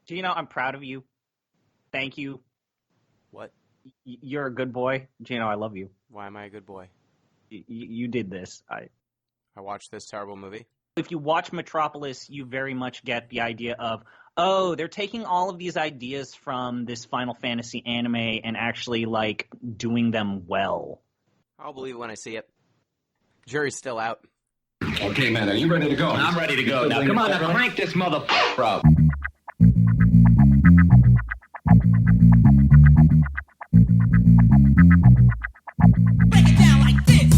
Gino, I'm proud of you. Thank you. What? You're a good boy. Gino, I love you. Why am I a good boy? You did this. I watched this terrible movie. If you watch Metropolis, you very much get the idea of, oh, they're taking all of these ideas from this Final Fantasy anime and actually, like, doing them well. I'll believe it when I see it. Jury's still out. Okay, man, are you ready to go? I'm ready to go. Now, come on, now crank this motherfucker up. Break it down like this.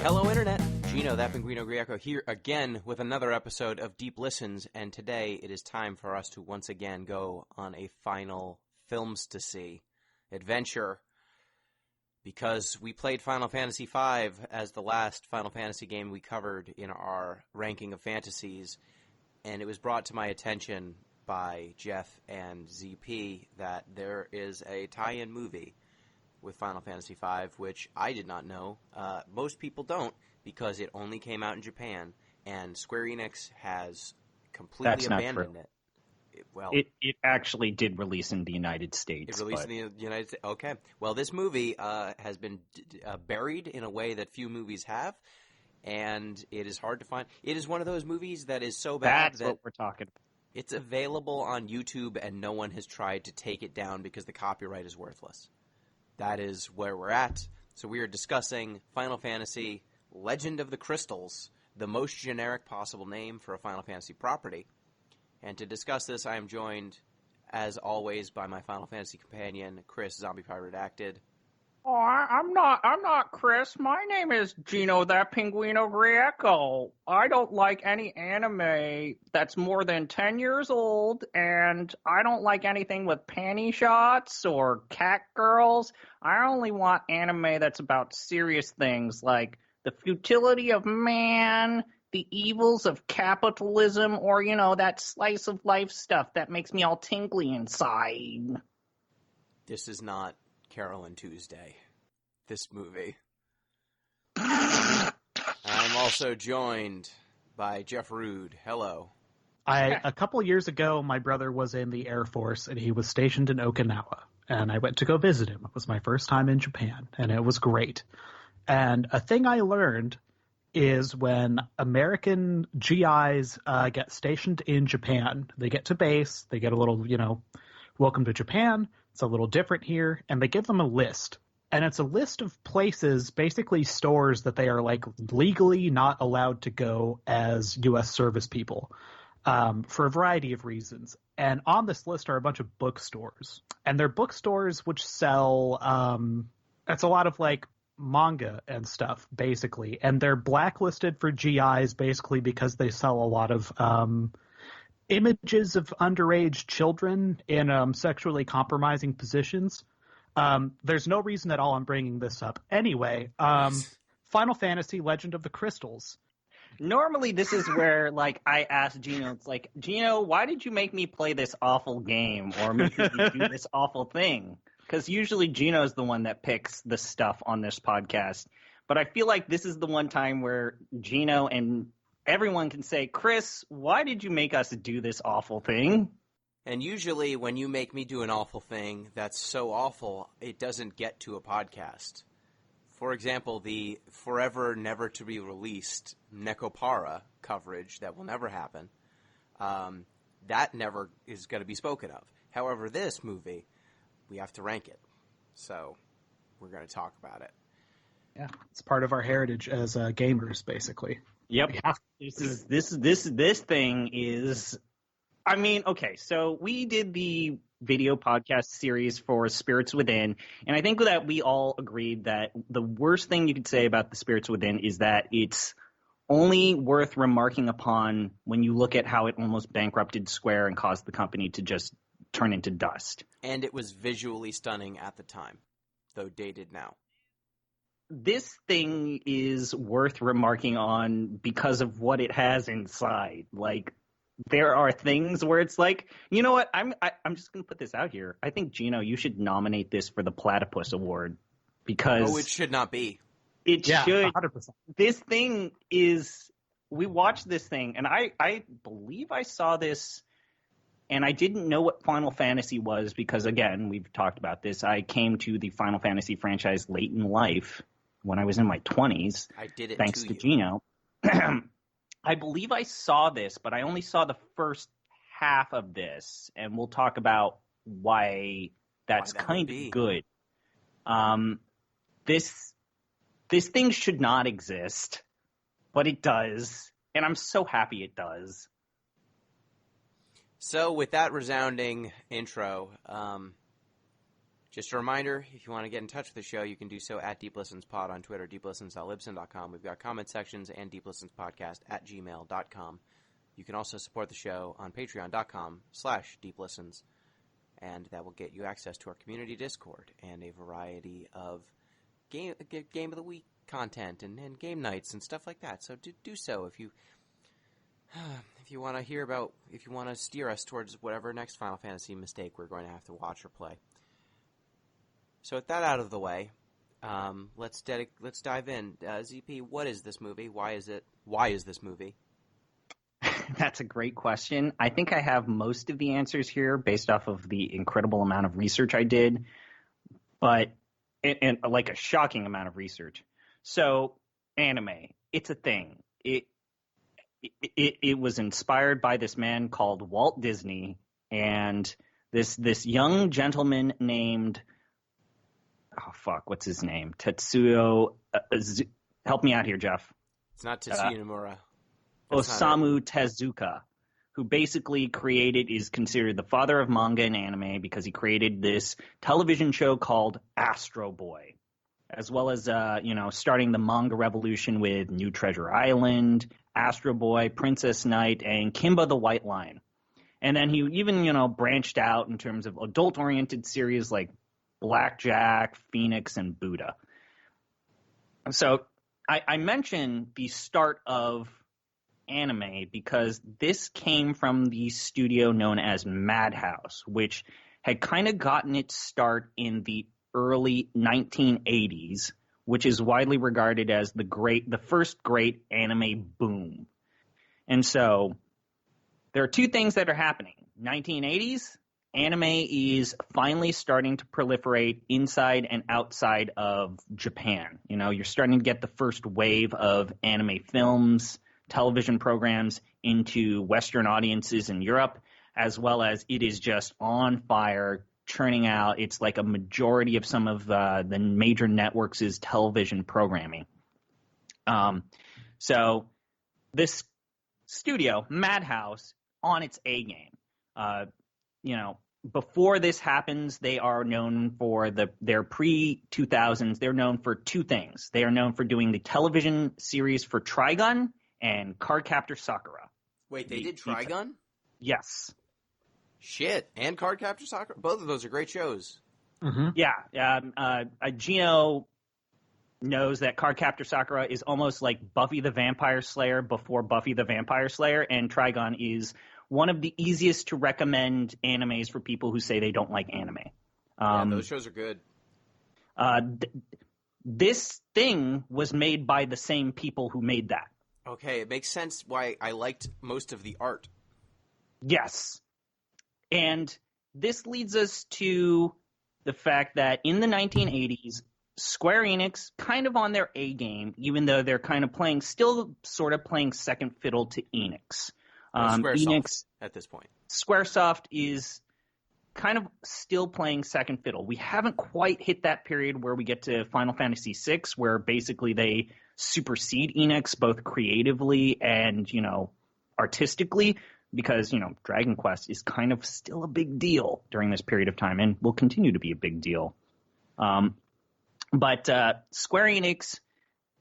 Hello, Internet. Gino, that Pinguino Grieco here again with another episode of Deep Listens, and today it is time for us to once again go on a final Film-stasy adventure, because we played Final Fantasy V as the last Final Fantasy game we covered in our ranking of fantasies, and it was brought to my attention by Jeff and ZP that there is a tie-in movie with Final Fantasy V, which I did not know. Most people don't, because it only came out in Japan, and Square Enix has completely abandoned it. It actually did release in the United States. It released in the United States. Okay. Well, this movie has been buried in a way that few movies have, and it is hard to find. It is one of those movies that is so bad That's what we're talking about. It's available on YouTube, and no one has tried to take it down because the copyright is worthless. That is where we're at. So we are discussing Final Fantasy Legend of the Crystals, the most generic possible name for a Final Fantasy property. And to discuss this, I am joined, as always, by my Final Fantasy companion, Chris, ZombiePie Redacted. Oh, I'm not Chris. My name is Gino, that Pinguino Grieco. I don't like any anime that's more than 10 years old, and I don't like anything with panty shots or cat girls. I only want anime that's about serious things like the futility of man, the evils of capitalism, or, that slice of life stuff that makes me all tingly inside. This is not Carol and Tuesday, this movie. I'm also joined by Jeff Rud. Hello. A couple years ago, my brother was in the Air Force, and he was stationed in Okinawa, and I went to go visit him. It was my first time in Japan, and it was great. And a thing I learned is when American GIs get stationed in Japan, they get to base, they get a little, welcome to Japan. It's a little different here, and they give them a list. And it's a list of places, basically stores that they are legally not allowed to go as U.S. service people for a variety of reasons. And on this list are a bunch of bookstores. And they're bookstores which sell, it's a lot of manga and stuff, basically. And they're blacklisted for GIs basically because they sell a lot of images of underage children in sexually compromising positions. There's no reason at all I'm bringing this up. Anyway, Final Fantasy Legend of the Crystals. Normally, this is where, I ask Gino, it's like, Gino, why did you make me play this awful game or make me do this awful thing? Because usually Gino's the one that picks the stuff on this podcast. But I feel like this is the one time where Gino and everyone can say, Chris, why did you make us do this awful thing? And usually when you make me do an awful thing that's so awful, it doesn't get to a podcast. For example, the forever never to be released Nekopara coverage that will never happen, that never is going to be spoken of. However, this movie, we have to rank it. So we're going to talk about it. Yeah, it's part of our heritage as gamers, basically. Yep. This thing is, okay, so we did the video podcast series for Spirits Within, and I think that we all agreed that the worst thing you could say about the Spirits Within is that it's only worth remarking upon when you look at how it almost bankrupted Square and caused the company to just turn into dust. And it was visually stunning at the time, though dated now. This thing is worth remarking on because of what it has inside. there are things where it's like, you know what? I'm just gonna put this out here. I think Gino, you should nominate this for the Platypus Award because it should not be. It should. 100%. This thing is. We watched this thing, and I believe I saw this, and I didn't know what Final Fantasy was because, again, we've talked about this. I came to the Final Fantasy franchise late in life when I was in my 20s. I did it thanks to you. Gino. I believe I saw this, but I only saw the first half of this, and we'll talk about why that's kind of good. This thing should not exist. But it does, and I'm so happy it does. So with that resounding intro, just a reminder, if you want to get in touch with the show, you can do so at DeepListensPod on Twitter, deeplistens.libsyn.com. We've got comment sections and deeplistenspodcast@gmail.com. You can also support the show on patreon.com/deeplistens, and that will get you access to our community Discord and a variety of game of the week content and game nights and stuff like that. So do so if you want to hear about, if you want to steer us towards whatever next Final Fantasy mistake we're going to have to watch or play. So with that out of the way, let's dive in. ZP, what is this movie? Why is this movie? That's a great question. I think I have most of the answers here based off of the incredible amount of research I did, but and like a shocking amount of research. So, anime, it's a thing. It was inspired by this man called Walt Disney and this young gentleman named, what's his name? Tetsuo. Help me out here, Jeff. It's not Tetsuya Nomura. Osamu Tezuka, who basically is considered the father of manga and anime because he created this television show called Astro Boy, as well as, starting the manga revolution with New Treasure Island, Astro Boy, Princess Knight, and Kimba the White Line. And then he even, branched out in terms of adult-oriented series like Blackjack, Phoenix, and Buddha. So I mentioned the start of anime because this came from the studio known as Madhouse, which had kind of gotten its start in the early 1980s, which is widely regarded as the first great anime boom. And so there are two things that are happening. 1980s, anime is finally starting to proliferate inside and outside of Japan. You're starting to get the first wave of anime films, television programs into Western audiences in Europe, as well as it is just on fire, churning out. It's like a majority of some of the major networks' television programming. So this studio, Madhouse, on its A game. Before this happens, they are known for their pre-2000s. They're known for two things. They are known for doing the television series for Trigun and Cardcaptor Sakura. Wait, they did Trigun? Yes. Shit, and Cardcaptor Sakura? Both of those are great shows. Mm-hmm. Yeah. Gino knows that Cardcaptor Sakura is almost like Buffy the Vampire Slayer before Buffy the Vampire Slayer, and Trigun is one of the easiest to recommend animes for people who say they don't like anime. Yeah, those shows are good. This thing was made by the same people who made that. Okay, it makes sense why I liked most of the art. Yes. And this leads us to the fact that in the 1980s, Square Enix, kind of on their A game, even though they're kind of still sort of playing second fiddle to Enix. Squaresoft Enix, at this point. Squaresoft is kind of still playing second fiddle. We haven't quite hit that period where we get to Final Fantasy VI, where basically they supersede Enix both creatively and, artistically, because, Dragon Quest is kind of still a big deal during this period of time and will continue to be a big deal. But Square Enix,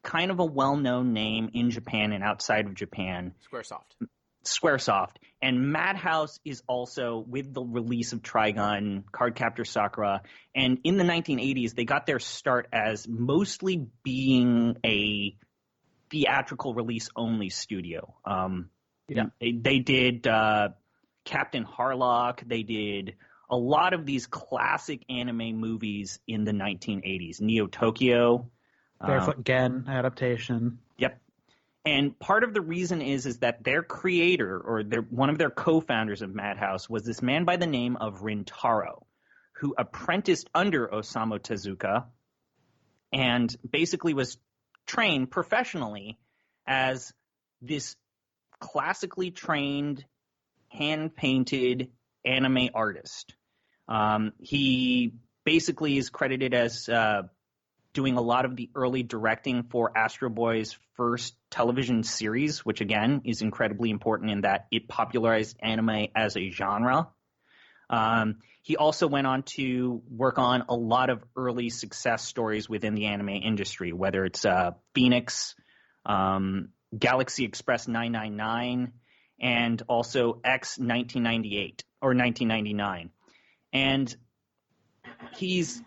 kind of a well-known name in Japan and outside of Japan. Squaresoft. And Madhouse is also, with the release of Trigun, Cardcaptor Sakura, and in the 1980s, they got their start as mostly being a theatrical release-only studio. Yeah. They did Captain Harlock. They did a lot of these classic anime movies in the 1980s. Neo Tokyo. Barefoot Gen adaptation. Yep. And part of the reason is that their creator, or one of their co-founders of Madhouse, was this man by the name of Rintaro, who apprenticed under Osamu Tezuka and basically was trained professionally as this classically trained, hand-painted anime artist. He basically is credited as doing a lot of the early directing for Astro Boy's first television series, which again is incredibly important in that it popularized anime as a genre. He also went on to work on a lot of early success stories within the anime industry, whether it's Phoenix, Galaxy Express 999, and also X 1998 or 1999. And he's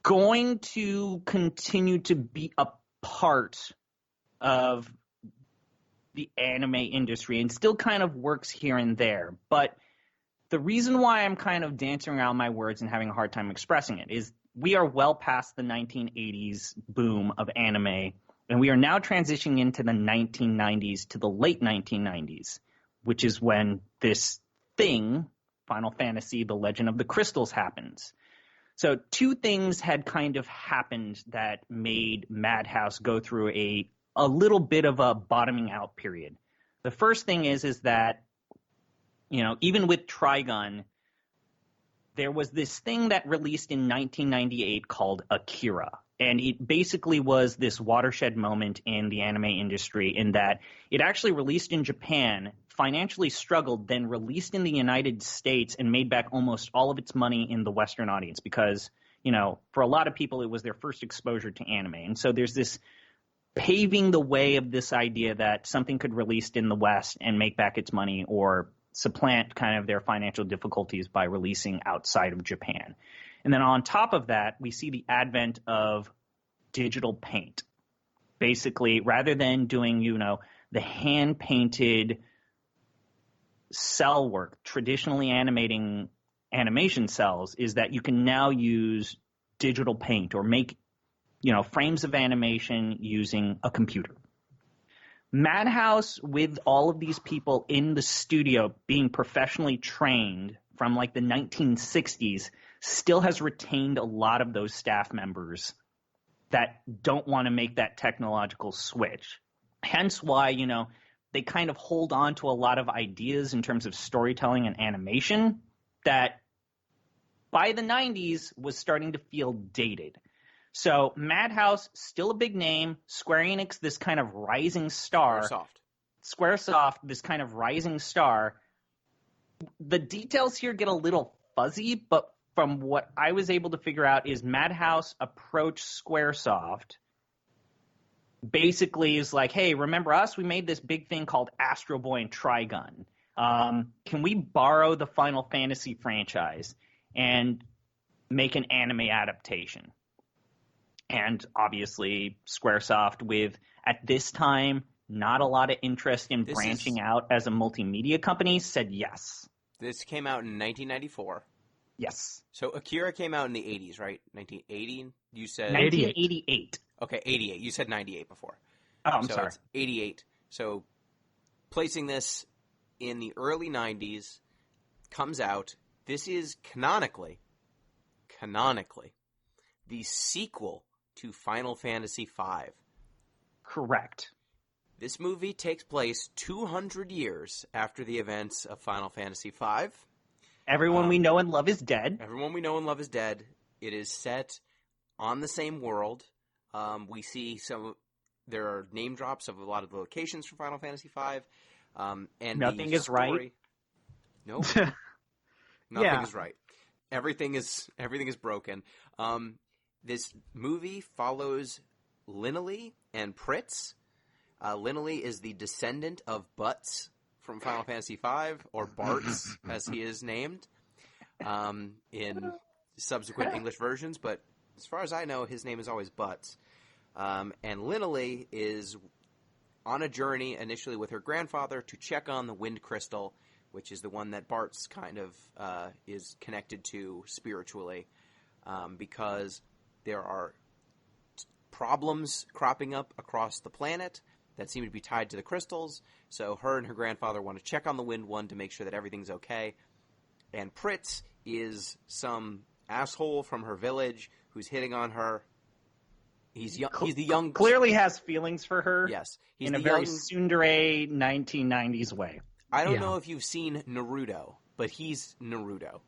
going to continue to be a part of the anime industry and still kind of works here and there. But the reason why I'm kind of dancing around my words and having a hard time expressing it is we are well past the 1980s boom of anime, and we are now transitioning into the 1990s to the late 1990s, which is when this thing, Final Fantasy, The Legend of the Crystals, happens. So two things had kind of happened that made Madhouse go through a little bit of a bottoming out period. The first thing is that, you know, even with Trigun, there was this thing that released in 1998 called Akira. And it basically was this watershed moment in the anime industry in that it actually released in Japan, financially struggled, then released in the United States and made back almost all of its money in the Western audience because, you know, for a lot of people, it was their first exposure to anime. And so there's this paving the way of this idea that something could release in the West and make back its money or supplant kind of their financial difficulties by releasing outside of Japan. And then on top of that, we see the advent of digital paint. Basically, rather than doing, you know, the hand-painted cell work, traditionally animating animation cells, is that you can now use digital paint or make, you know, frames of animation using a computer. Madhouse, with all of these people in the studio being professionally trained from like the 1960s, still has retained a lot of those staff members that don't want to make that technological switch. Hence why, you know, they kind of hold on to a lot of ideas in terms of storytelling and animation that by the 90s was starting to feel dated. So Madhouse, still a big name. Square Enix, this kind of rising star. Squaresoft, this kind of rising star. The details here get a little fuzzy, but from what I was able to figure out is Madhouse approached Squaresoft, basically is like, hey, remember us? We made this big thing called Astro Boy and Trigun. Can we borrow the Final Fantasy franchise and make an anime adaptation? And obviously Squaresoft, with, at this time, not a lot of interest in branching out as a multimedia company, said yes. This came out in 1994. Yes. So Akira came out in the 80s, right? 1980, you said? 1988. Okay, 88. You said 98 before. Oh, I'm sorry. It's 88. So placing this in the early 90s, comes out. This is canonically, the sequel to Final Fantasy V. Correct. This movie takes place 200 years after the events of Final Fantasy V. Everyone we know and love is dead. Everyone we know and love is dead. It is set on the same world. We see there are name drops of a lot of the locations from Final Fantasy V. And nothing is right. No, nothing is right. Everything is broken. This movie follows Linnele and Pritz. Linnele is the descendant of Butts from Final Fantasy V, or Bartz, as he is named, in subsequent English versions. But as far as I know, his name is always Butts. And Linnele is on a journey initially with her grandfather to check on the wind crystal, which is the one that Bart's kind of is connected to spiritually, because there are problems cropping up across the planet that seem to be tied to the crystals. So her and her grandfather want to check on the wind one to make sure that everything's okay. And Pritz is some asshole from her village who's hitting on her. He's young. He's the young. Clearly has feelings for her. Yes, he's in a the very young, tsundere 1990s way. I don't know if you've seen Naruto, but he's Naruto.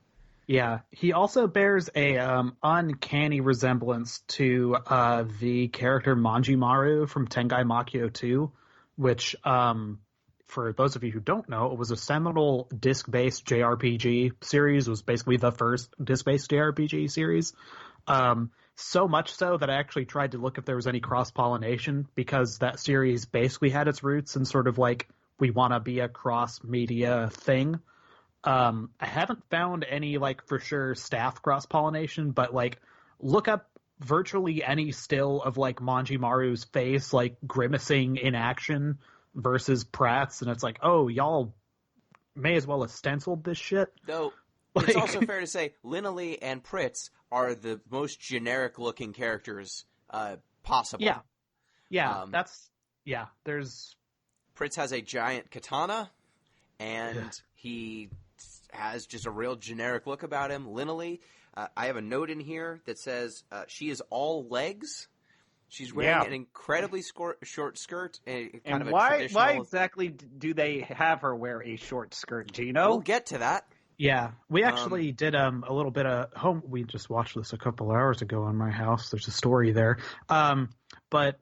Yeah, he also bears a uncanny resemblance to the character Manjimaru from Tengai Makyo 2, which, for those of you who don't know, it was a seminal disc-based JRPG series. It was basically the first disc-based JRPG series. So much so that I actually tried to look if there was any cross-pollination, because that series basically had its roots in sort of like, we want to be a cross-media thing. I haven't found any, like, for sure staff cross-pollination, but, like, look up virtually any still of, like, Manjimaru's face, like, grimacing in action versus Pratt's, and it's like, oh, y'all may as well have stenciled this shit. Though, it's also fair to say Linnalee and Pritz are the most generic-looking characters possible. Yeah. Yeah, there's... Pritz has a giant katana, and he has just a real generic look about him. Linnalee, I have a note in here that says she is all legs. She's wearing an incredibly short skirt. And why exactly do they have her wear a short skirt, Gino? We'll get to that. Yeah, we actually did a little bit of home. We just watched this a couple hours ago in my house. There's a story there. But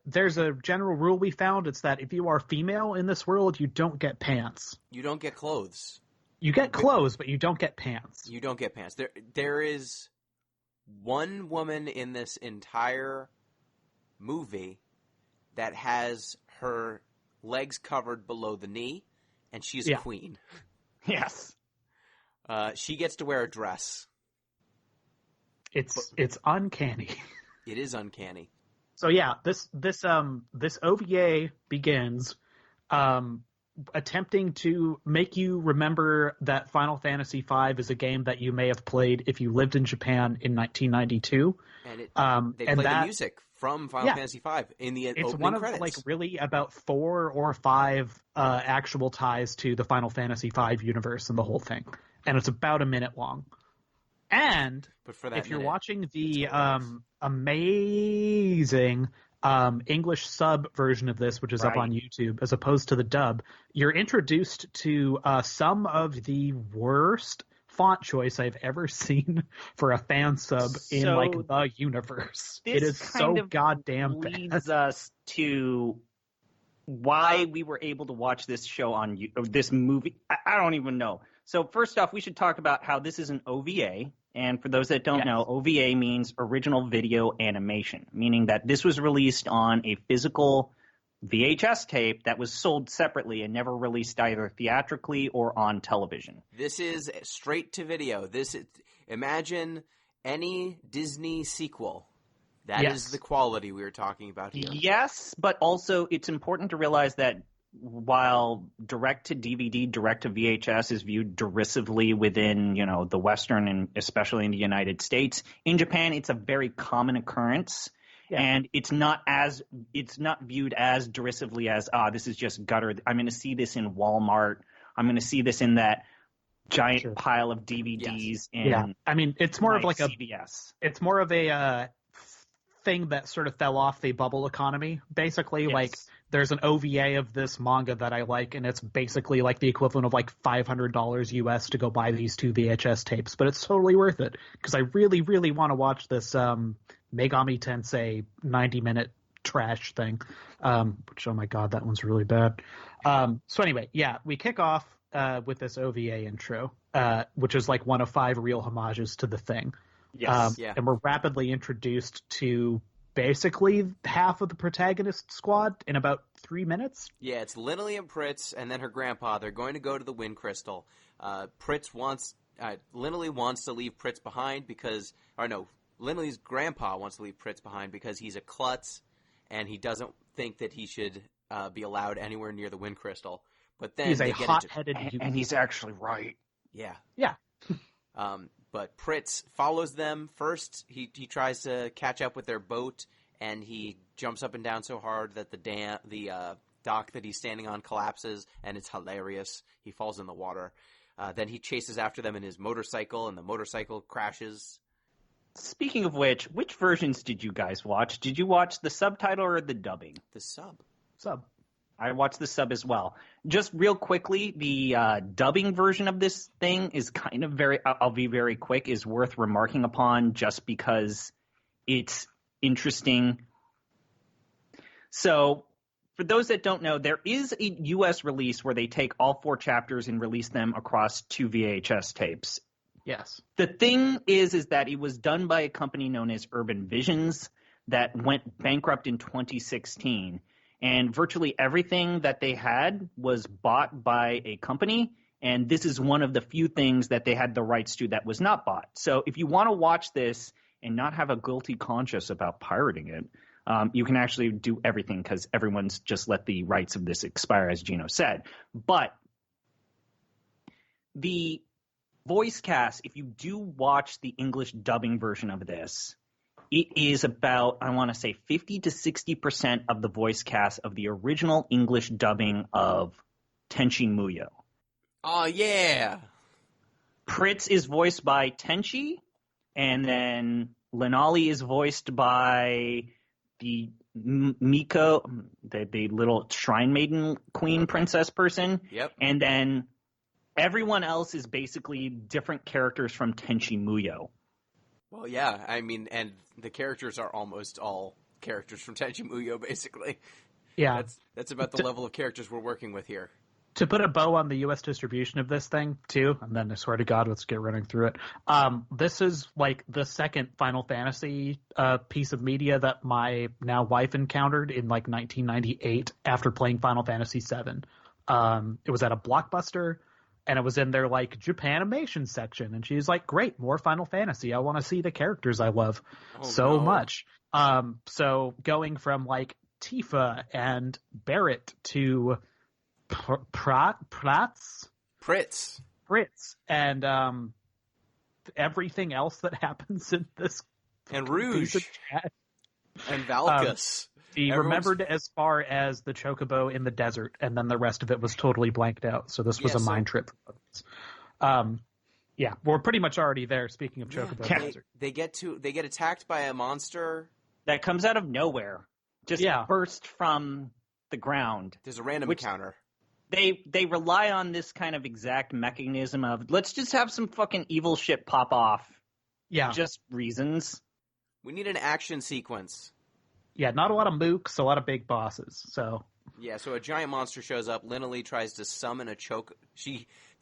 there's a general rule we found. It's that if you are female in this world, you don't get pants. You don't get clothes. You get clothes, but you don't get pants. You don't get pants. There is one woman in this entire movie that has her legs covered below the knee, and she's a queen. Yes. She gets to wear a dress. It's uncanny. It is uncanny. So yeah, this OVA begins attempting to make you remember that Final Fantasy V is a game that you may have played if you lived in Japan in 1992. And they play the music from Final Fantasy V in the opening credits. It's one of like really about 4 or 5 actual ties to the Final Fantasy V universe and the whole thing, and it's about a minute long. And if you're watching the amazing English sub version of this, which is up on YouTube, as opposed to the dub, you're introduced to some of the worst font choice I've ever seen for a fan sub in like the universe. It is so goddamn bad. Leads us to why we were able to watch this show on this movie. I don't even know. So first off, we should talk about how this is an OVA. And for those that don't know, OVA means original video animation, meaning that this was released on a physical VHS tape that was sold separately and never released either theatrically or on television. This is straight to video. Imagine any Disney sequel. That is the quality we were talking about here. Yes, but also it's important to realize that while direct-to-DVD, direct-to-VHS is viewed derisively within, the Western and especially in the United States, in Japan it's a very common occurrence, and it's not viewed as derisively as, this is just gutter. I'm going to see this in Walmart. I'm going to see this in that giant pile of DVDs in I mean, it's more of like CVS. It's more of a thing that sort of fell off the bubble economy, basically. Like, there's an OVA of this manga that I like, and it's basically like the equivalent of like $500 US to go buy these 2 VHS tapes, but it's totally worth it because I really, really want to watch this Megami Tensei 90-minute trash thing, which, oh my god, that one's really bad. So anyway, we kick off with this OVA intro, which is like one of 5 real homages to the thing. And we're rapidly introduced to basically half of the protagonist squad in about 3 minutes. Yeah, it's Linnalee and Pritz, and then her grandpa. They're going to go to the Wind Crystal. Linnalee wants to leave Pritz behind Linnalee's grandpa wants to leave Pritz behind because he's a klutz, and he doesn't think that he should be allowed anywhere near the wind crystal. But then He's they a get into hot-headed And he's actually right. yeah. Yeah. But Pritz follows them. First, he tries to catch up with their boat, and he jumps up and down so hard that the dock that he's standing on collapses, and it's hilarious. He falls in the water. Then he chases after them in his motorcycle, and the motorcycle crashes. Speaking of which versions did you guys watch? Did you watch the subtitle or the dubbing? The sub. I watched the sub as well. Just real quickly, the dubbing version of this thing is kind of I'll be very quick, is worth remarking upon just because it's interesting. So, for those that don't know, there is a U.S. release where they take all 4 chapters and release them across 2 VHS tapes. Yes. The thing is that it was done by a company known as Urban Visions that went bankrupt in 2016. And virtually everything that they had was bought by a company. And this is one of the few things that they had the rights to that was not bought. So if you want to watch this and not have a guilty conscience about pirating it, you can actually do everything because everyone's just let the rights of this expire, as Gino said. But the voice cast, if you do watch the English dubbing version of this, it is about, I want to say, 50 to 60% of the voice cast of the original English dubbing of Tenchi Muyo. Oh, yeah. Pritz is voiced by Tenchi, and then Lenali is voiced by the Miko, the little shrine maiden queen princess person. Yep. And then everyone else is basically different characters from Tenchi Muyo. Well, yeah. I mean, and the characters are almost all characters from Tenchi Muyo, basically. Yeah. That's about the level of characters we're working with here. To put a bow on the U.S. distribution of this thing, too, and then I swear to God, let's get running through it. This is like the second Final Fantasy piece of media that my now wife encountered in like 1998 after playing Final Fantasy VII. It was at a Blockbuster, and it was in their like Japanimation section, and she's like, "Great, more Final Fantasy. I want to see the characters I love much." So going from like Tifa and Barrett to Pritz, and everything else that happens in this, and Rouge, and Valkus. Remembered as far as the Chocobo in the desert, and then the rest of it was totally blanked out. So this was a mind trip. Yeah, we're pretty much already there. Speaking of Chocobo desert, they get attacked by a monster that comes out of nowhere, just burst from the ground. There's a random encounter. They rely on this kind of exact mechanism of let's just have some fucking evil shit pop off. Yeah. Just reasons. We need an action sequence. Yeah, not a lot of mooks, a lot of big bosses. So a giant monster shows up. Linnalee tries to summon a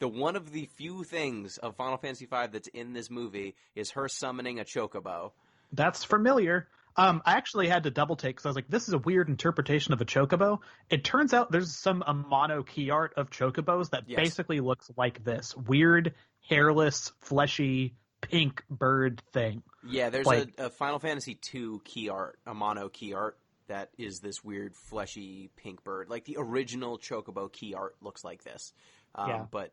one of the few things of Final Fantasy V that's in this movie is her summoning a chocobo. That's familiar. I actually had to double take because I was like, this is a weird interpretation of a chocobo. It turns out there's some Amano key art of chocobos that basically looks like this weird, hairless, fleshy, pink bird thing. Yeah, there's a Final Fantasy II key art, Amano key art, that is this weird, fleshy, pink bird. Like the original chocobo key art looks like this. But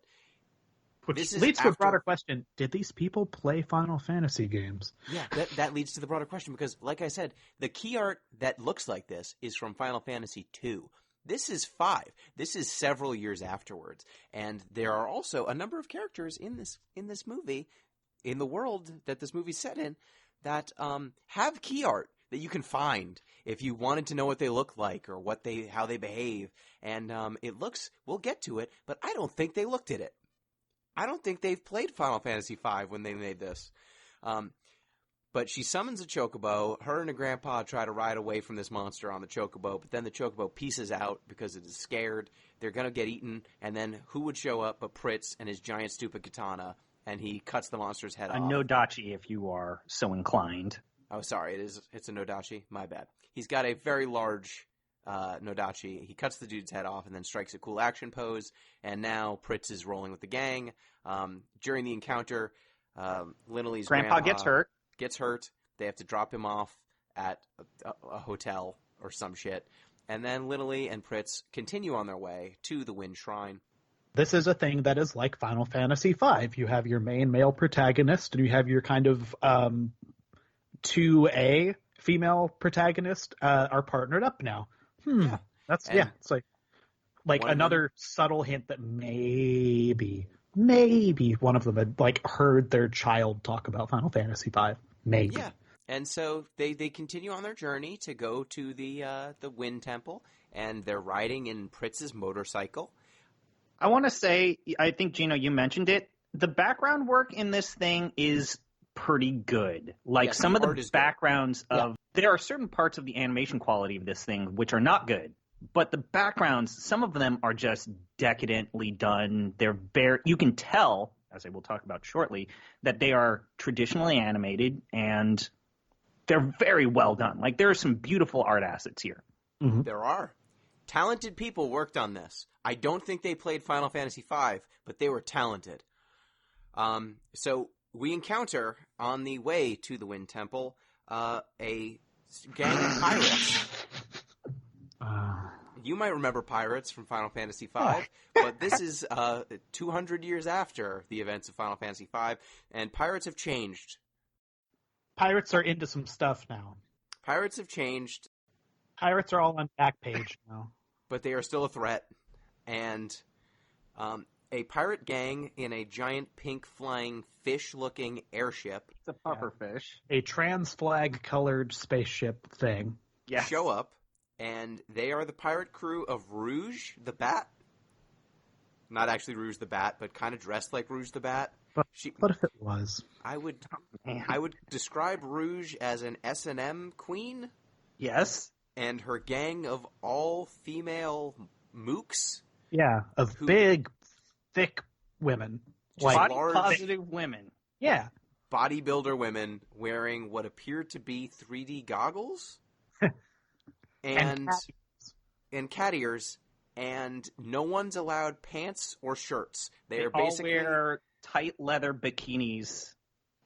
which leads to a broader question. Did these people play Final Fantasy games? Yeah, that leads to the broader question because, like I said, the key art that looks like this is from Final Fantasy II. This is 5. This is several years afterwards. And there are also a number of characters in this movie, in the world that this movie's set in, that have key art that you can find if you wanted to know what they look like or how they behave. And we'll get to it, but I don't think they looked at it. I don't think they've played Final Fantasy V when they made this. But she summons a chocobo. Her and her grandpa try to ride away from this monster on the chocobo, but then the chocobo pieces out because it is scared. They're going to get eaten, and then who would show up but Pritz and his giant stupid katana, and he cuts the monster's head off. A Nodachi, if you are so inclined. Oh, sorry, it's a Nodachi. My bad. He's got a very large Nodachi. He cuts the dude's head off and then strikes a cool action pose, and now Pritz is rolling with the gang. During the encounter, Linnalee's grandpa gets hurt. They have to drop him off at a hotel or some shit, And then Lily and Pritz continue on their way to the Wind Shrine. This is a thing that is like Final Fantasy V. You have your main male protagonist, and you have your kind of 2A female protagonist are partnered up now. Yeah. It's like another subtle hint that maybe one of them had like heard their child talk about Final Fantasy V. Maybe. Yeah. And so they continue on their journey to go to the Wind Temple, and they're riding in Pritz's motorcycle. I want to say, I think, Gino, you mentioned it. The background work in this thing is pretty good. Like, yes, some of the backgrounds good. There are certain parts of the animation quality of this thing which are not good. But the backgrounds, some of them are just decadently done. You can tell, as I will talk about shortly, that they are traditionally animated, and they're very well done. Like, there are some beautiful art assets here. Mm-hmm. There are. Talented people worked on this. I don't think they played Final Fantasy V, but they were talented. So we encounter, on the way to the Wind Temple, a gang of pirates. You might remember pirates from Final Fantasy V, but this is 200 years after the events of Final Fantasy V, and pirates have changed. Pirates are into some stuff now. Pirates have changed. Pirates are all on Backpage now. But they are still a threat. And a pirate gang in a giant pink flying fish-looking airship. It's a pufferfish. A trans-flag-colored spaceship thing. Yes. Show up, and they are the pirate crew of Rouge the Bat. Not actually Rouge the Bat, but kind of dressed like Rouge the Bat. What if it was? I would describe Rouge as an S&M queen. Yes. And her gang of all-female mooks. Yeah, of big, thick women. Like large, positive women. Yeah. Bodybuilder women wearing what appear to be 3D goggles. and cat ears. And no one's allowed pants or shirts. They are basically all wear tight leather bikinis.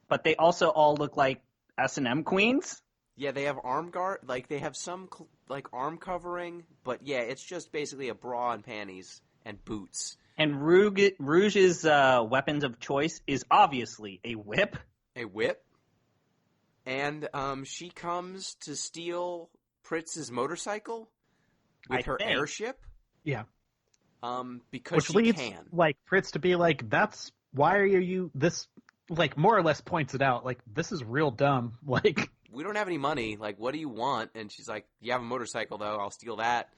But they also all look like S&M queens. Yeah, they have arm guard, like they have some like arm covering, but yeah, it's just basically a bra and panties and boots. And Rouge's weapons of choice is obviously a whip. A whip. And she comes to steal Pritz's motorcycle with her airship. Yeah. Because Which leads, can. like, Pritz to be like, why are you this, like, more or less points it out, like, this is real dumb, like... We don't have any money. Like, what do you want? And she's like, you have a motorcycle, though. I'll steal that.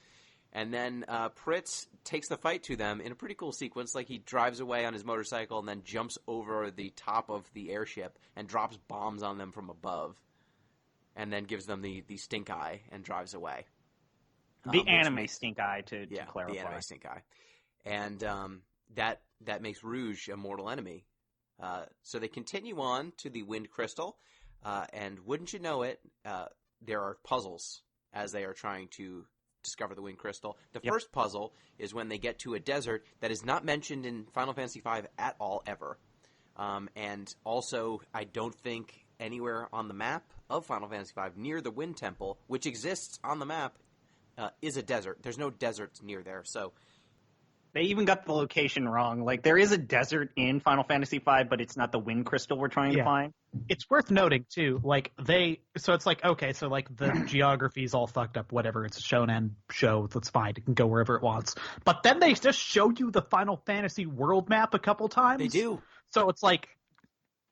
And then Pritz takes the fight to them in a pretty cool sequence. Like, he drives away on his motorcycle and then jumps over the top of the airship and drops bombs on them from above. And then gives them the stink eye and drives away. The anime stink eye, to clarify. The anime stink eye. And that makes Rouge a mortal enemy. So they continue on to the Wind Crystal. And wouldn't you know it, there are puzzles as they are trying to discover the Wind Crystal. The first puzzle is when they get to a desert that is not mentioned in Final Fantasy V at all, ever. And also, I don't think anywhere on the map of Final Fantasy V near the Wind Temple, which exists on the map, is a desert. There's no deserts near there, so... They even got the location wrong. Like, there is a desert in Final Fantasy V, but it's not the Wind Crystal we're trying to find. It's worth noting, too, like, so it's like, okay, so, like, the geography's all fucked up, whatever, it's a shonen show, that's fine, it can go wherever it wants. But then they just show you the Final Fantasy world map a couple times. They do. So it's like,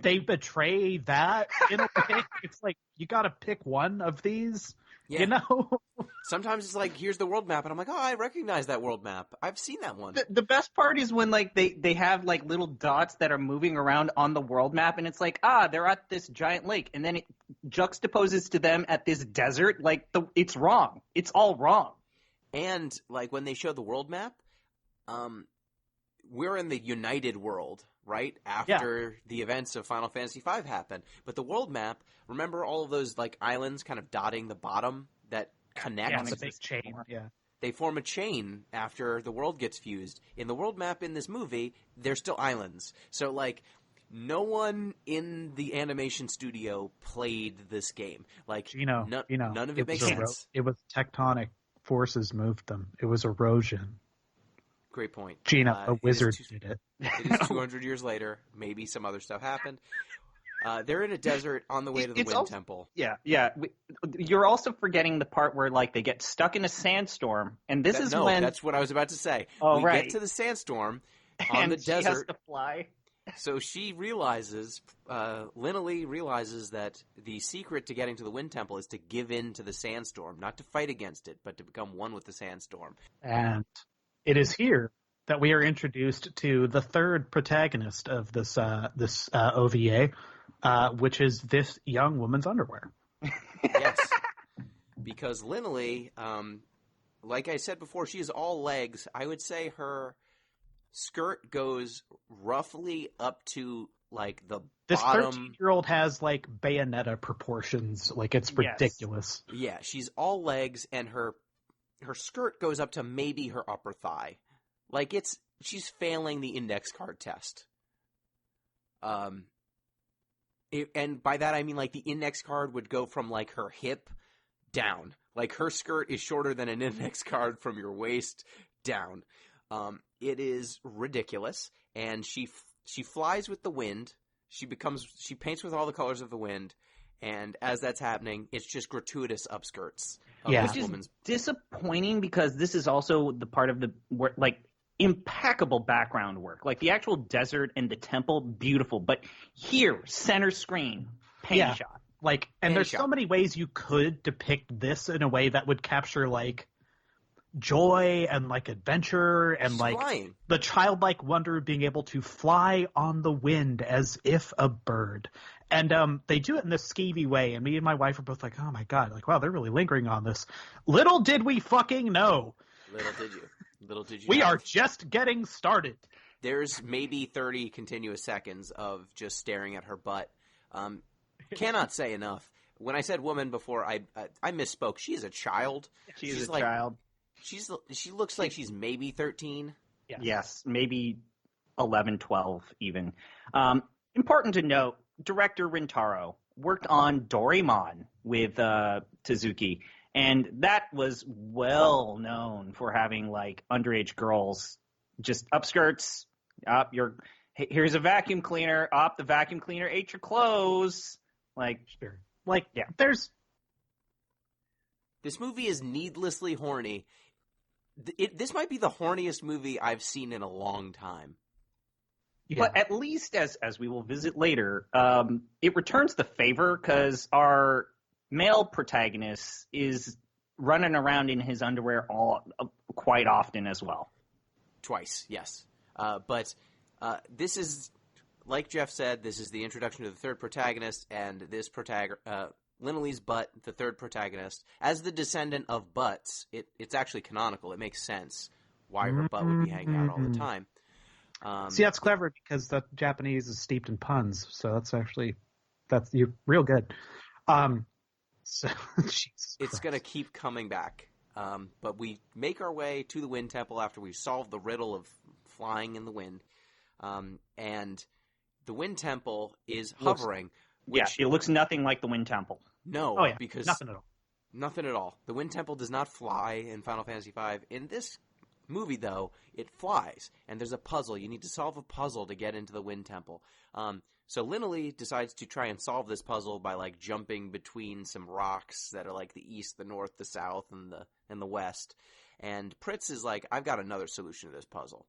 they betray that in a way. It's like, you gotta pick one of these, you know? Sometimes it's like, here's the world map, and I'm like, oh, I recognize that world map. I've seen that one. The best part is when, like, they have, like, little dots that are moving around on the world map, and it's like, they're at this giant lake, and then it juxtaposes to them at this desert. Like, it's wrong. It's all wrong. And, like, when they show the world map, we're in the United World, right? After the events of Final Fantasy V happen. But the world map, remember all of those, like, islands kind of dotting the bottom that connect? Yeah, it's a big chain, They form a chain after the world gets fused. In the world map in this movie, they're still islands. So, like, no one in the animation studio played this game. Like, none of it makes sense. It was tectonic forces moved them. It was erosion. Great point. Gino, a wizard did it. It is 200 years later. Maybe some other stuff happened. They're in a desert on the way to the Wind Temple. Yeah. You're also forgetting the part where, like, they get stuck in a sandstorm, and this is when... that's what I was about to say. Oh, we right. get to the sandstorm on and the desert. she has to fly. So she realizes, Linnelly realizes that the secret to getting to the Wind Temple is to give in to the sandstorm, not to fight against it, but to become one with the sandstorm. And it is here that we are introduced to the third protagonist of this OVA, which is this young woman's underwear. Yes, because Linnelly, like I said before, she is all legs. I would say her skirt goes roughly up to like the this bottom. 13-year-old has like Bayonetta proportions. Like, it's ridiculous. Yeah, she's all legs, and her skirt goes up to maybe her upper thigh. Like, she's failing the index card test. And by that I mean, like, the index card would go from like her hip down. Like, her skirt is shorter than an index card from your waist down. It is ridiculous, and she flies with the wind. She paints with all the colors of the wind, and as that's happening, it's just gratuitous upskirts. Which is disappointing, because this is also the part of the like impeccable background work. Like, the actual desert and the temple, beautiful, but here, center screen, paint shot. Like, and there's so many ways you could depict this in a way that would capture like joy and like adventure and She's like flying. The childlike wonder of being able to fly on the wind as if a bird. And they do it in this skeevy way, and me and my wife are both like, oh my god, like, wow, they're really lingering on this. Little did we fucking know. Little did you. We know. are just getting started. There's maybe 30 continuous seconds of just staring at her butt. Cannot say enough. When I said woman before, I misspoke. She is a child. She's a child. She looks like she's maybe 13. Yes, maybe 11, 12 even. Important to note, director Rintaro worked on Doraemon with Tezuki, and that was well known for having like underage girls just upskirts. Here's a vacuum cleaner. The vacuum cleaner ate your clothes. There's. This movie is needlessly horny. This might be the horniest movie I've seen in a long time. Yeah. But at least, as we will visit later, it returns the favor, because our male protagonist is running around in his underwear quite often as well. Twice, yes. But this is, like Jeff said, this is the introduction to the third protagonist, and this Linnelly's butt, the third protagonist, as the descendant of butts, it's actually canonical. It makes sense why her butt would be hanging out all the time. See, that's clever, because the Japanese is steeped in puns, so that's you real good. So it's going to keep coming back. But we make our way to the Wind Temple after we solve the riddle of flying in the wind. And the Wind Temple is hovering. It looks nothing like the Wind Temple. No, because nothing at all. Nothing at all. The Wind Temple does not fly in Final Fantasy V. In this movie, though, it flies, and there's a puzzle. You need to solve a puzzle to get into the Wind Temple. So Linnelly decides to try and solve this puzzle by like jumping between some rocks that are like the east, the north, the south, and the west. And Pritz is like, I've got another solution to this puzzle.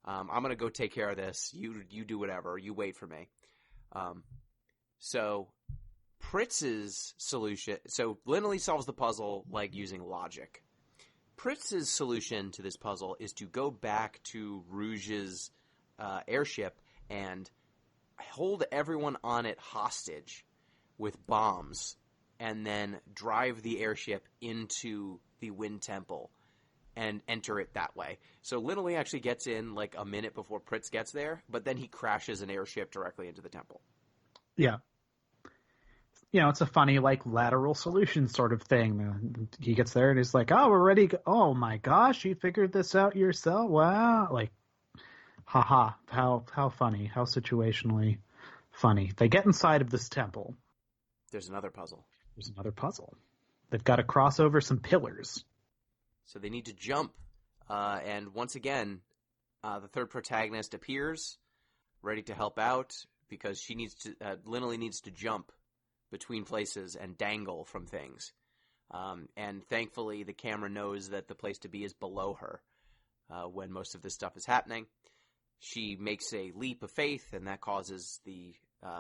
I'm gonna go take care of this. You do whatever. You wait for me. So Pritz's solution. So Linnelly solves the puzzle like using logic. Pritz's solution to this puzzle is to go back to Rouge's airship and hold everyone on it hostage with bombs, and then drive the airship into the Wind Temple and enter it that way. So Linnelly actually gets in like a minute before Pritz gets there, but then he crashes an airship directly into the temple. Yeah. You know, it's a funny, like, lateral solution sort of thing. He gets there and he's like, oh, we're ready. Oh, my gosh, you figured this out yourself? Wow. Like, haha, how funny, how situationally funny. They get inside of this temple. There's another puzzle. They've got to cross over some pillars. So they need to jump. And once again, the third protagonist appears, ready to help out, because she needs to. Linolee needs to jump between places and dangle from things. And thankfully, the camera knows that the place to be is below her when most of this stuff is happening. She makes a leap of faith, and that causes the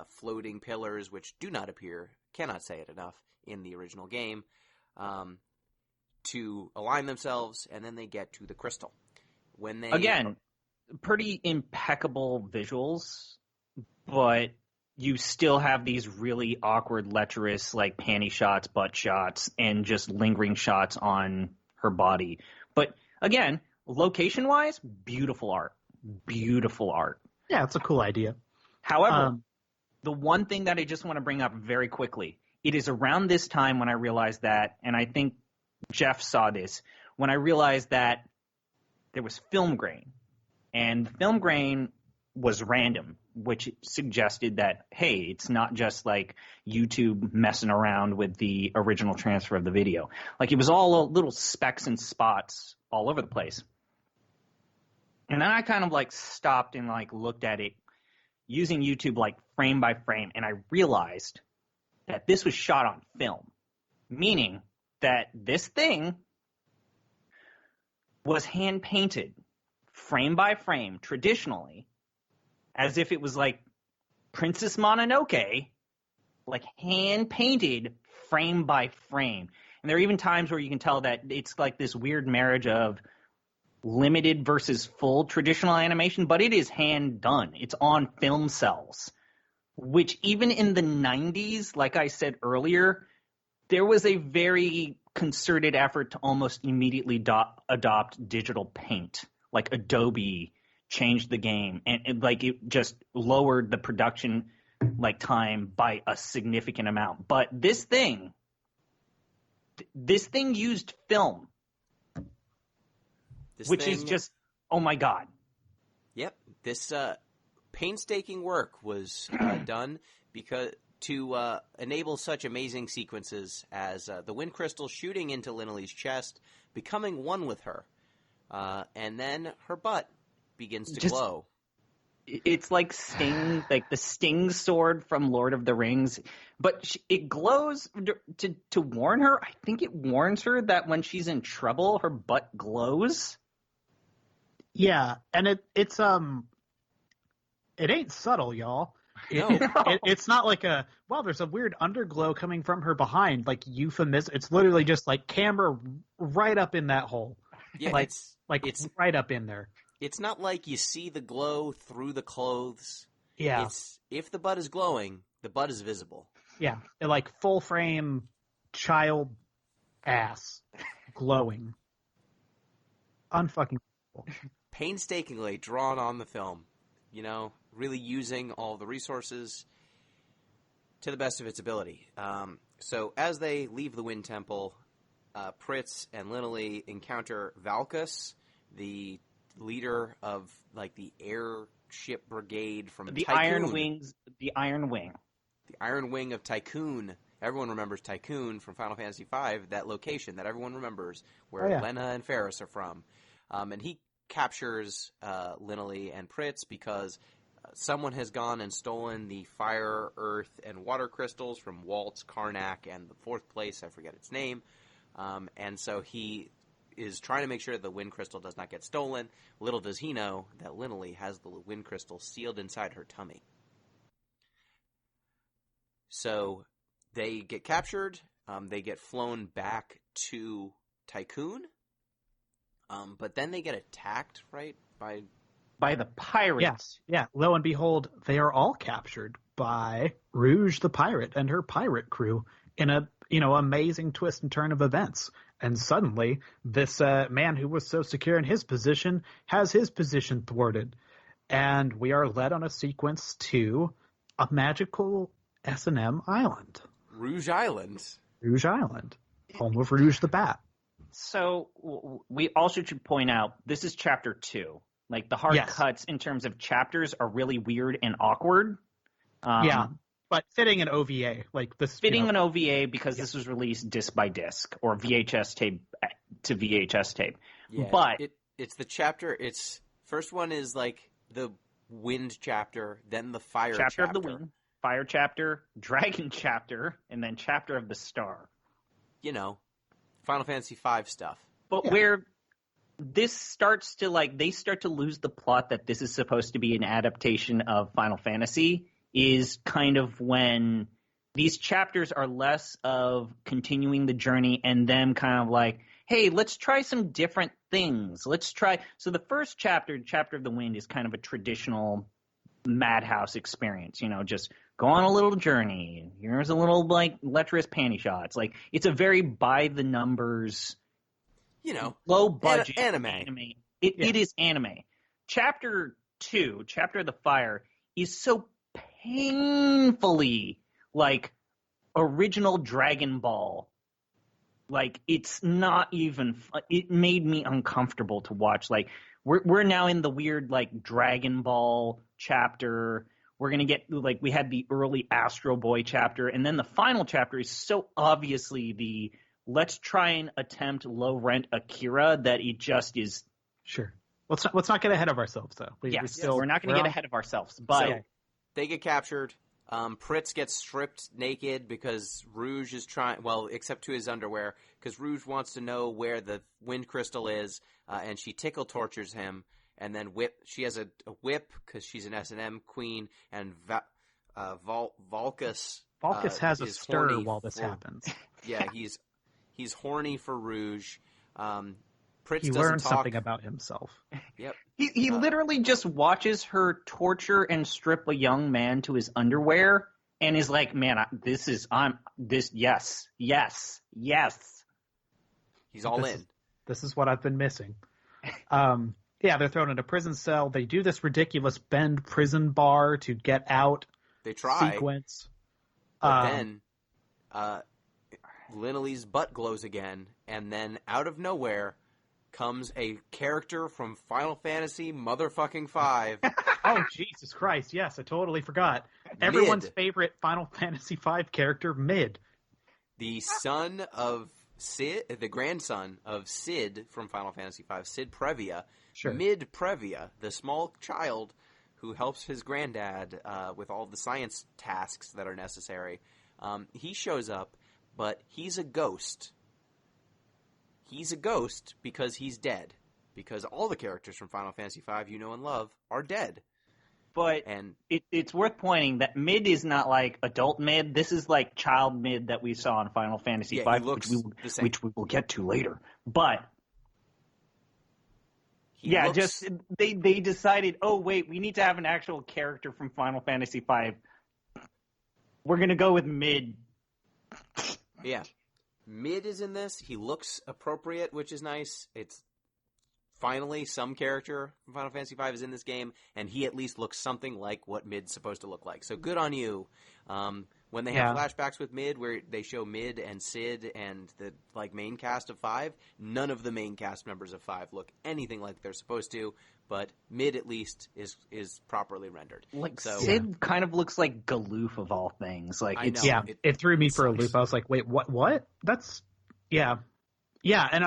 floating pillars, which do not appear, cannot say it enough, in the original game, to align themselves, and then they get to the crystal. When they Again, pretty impeccable visuals, but you still have these really awkward, lecherous, like panty shots, butt shots, and just lingering shots on her body. But again, location-wise, beautiful art. Beautiful art. Yeah, it's a cool idea. However, the one thing that I just want to bring up very quickly, it is around this time when I realized that, and I think Jeff saw this, when I realized that there was film grain. And film grain was random, which suggested that, hey, it's not just like YouTube messing around with the original transfer of the video. Like, it was all little specks and spots all over the place. And then I kind of like stopped and like looked at it using YouTube like frame by frame, and I realized that this was shot on film, meaning that this thing was hand painted frame by frame traditionally, as if it was like Princess Mononoke, like hand painted frame by frame. And there are even times where you can tell that it's like this weird marriage of limited versus full traditional animation, but it is hand done. It's on film cells, which even in the 90s, like I said earlier, there was a very concerted effort to almost immediately adopt digital paint. Like Adobe changed the game, and like it just lowered the production like time by a significant amount. But this thing used film. Which is just, oh my God. Yep. This painstaking work was done because to enable such amazing sequences as the wind crystal shooting into Linolee's chest, becoming one with her, and then her butt begins to glow. It's like Sting, like the Sting sword from Lord of the Rings, but it glows to warn her. I think it warns her that when she's in trouble, her butt glows. Yeah, and it's it ain't subtle, y'all. It's not like there's a weird underglow coming from her behind, like euphemism. It's literally just like camera right up in that hole. Yeah, it's right up in there. It's not like you see the glow through the clothes. Yeah. If the butt is glowing, the butt is visible. Yeah, like full frame child ass glowing. Unfucking cool. Painstakingly drawn on the film, really using all the resources to the best of its ability. So as they leave the Wind Temple, Pritz and Linolee encounter Valkus, the leader of like the airship brigade from the Tycoon. Iron Wings, the Iron Wing. The Iron Wing of Tycoon. Everyone remembers Tycoon from Final Fantasy V, that location that everyone remembers where Lena and Ferris are from. And he captures Linolee and Pritz because someone has gone and stolen the fire, earth, and water crystals from Waltz, Karnak, and the fourth place, I forget its name. And so he is trying to make sure the wind crystal does not get stolen. Little does he know that Linolee has the wind crystal sealed inside her tummy. So they get captured. They get flown back to Tycoon. But then they get attacked, right, by the pirates. Yeah. Lo and behold, they are all captured by Rouge the pirate and her pirate crew in a amazing twist and turn of events. And suddenly, this man who was so secure in his position has his position thwarted, and we are led on a sequence to a magical S&M island. Rouge Island. Rouge Island, home of Rouge the Bat. So we also should point out, this is chapter 2. Like, the hard cuts in terms of chapters are really weird and awkward. But but fitting an OVA like this. Fitting an OVA because this was released disc by disc or VHS tape to VHS tape. Yeah, but it's the chapter. It's first one is like the wind chapter, then the fire chapter of the wind, fire chapter, dragon chapter, and then chapter of the star. You know, Final Fantasy V stuff. But where this starts to they start to lose the plot that this is supposed to be an adaptation of Final Fantasy is kind of when these chapters are less of continuing the journey and them kind of like, hey, let's try some different things. Let's try. So the first chapter, Chapter of the Wind, is kind of a traditional Madhouse experience. You know, just go on a little journey. Here's a little lecherous panty shots. Like it's a very by the numbers, low budget anime. It is anime. Chapter 2, Chapter of the Fire, is so painfully like original Dragon Ball. Like it's not even. It made me uncomfortable to watch. Like we're now in the weird Dragon Ball chapter. We're gonna get we had the early Astro Boy chapter, and then the final chapter is so obviously the let's try and attempt low rent Akira that it just is. Sure. Let's not get ahead of ourselves though. We're not going to get ahead of ourselves. But so, they get captured. Pritz gets stripped naked because Rouge is trying, except to his underwear, because Rouge wants to know where the wind crystal is, and she tickle tortures him, and then she has a whip because she's an S&M queen, and Valkus has a stir while this happens. Yeah, he's horny for Rouge. Pritz he learned something about himself. Yep. He literally just watches her torture and strip a young man to his underwear and is like, man, yes. He's all in. This is what I've been missing. They're thrown in a prison cell. They do this ridiculous bend prison bar to get out. They try. Sequence. But then Linnelly's butt glows again, and then out of nowhere comes a character from Final Fantasy motherfucking 5. Oh, Jesus Christ. Yes, I totally forgot. Everyone's favorite Final Fantasy 5 character, Mid. The son of Sid, the grandson of Sid from Final Fantasy 5, Sid Previa. Sure. Mid Previa, the small child who helps his granddad with all the science tasks that are necessary. He shows up, but he's a ghost. He's a ghost because he's dead. Because all the characters from Final Fantasy V you know and love are dead. But it's worth pointing that Mid is not like adult Mid. This is like child Mid that we saw in Final Fantasy V, which we will get to later. But they decided, oh wait, we need to have an actual character from Final Fantasy V. We're gonna go with Mid. Yeah. Mid is in this. He looks appropriate, which is nice. It's finally some character from Final Fantasy V is in this game, and he at least looks something like what Mid's supposed to look like. So good on you. When they have flashbacks with Mid, where they show Mid and Sid and the main cast of 5, none of the main cast members of 5 look anything like they're supposed to. But Mid at least is properly rendered. Sid kind of looks like Galoof of all things. It threw me for a loop. I was like, wait, what? That's yeah. And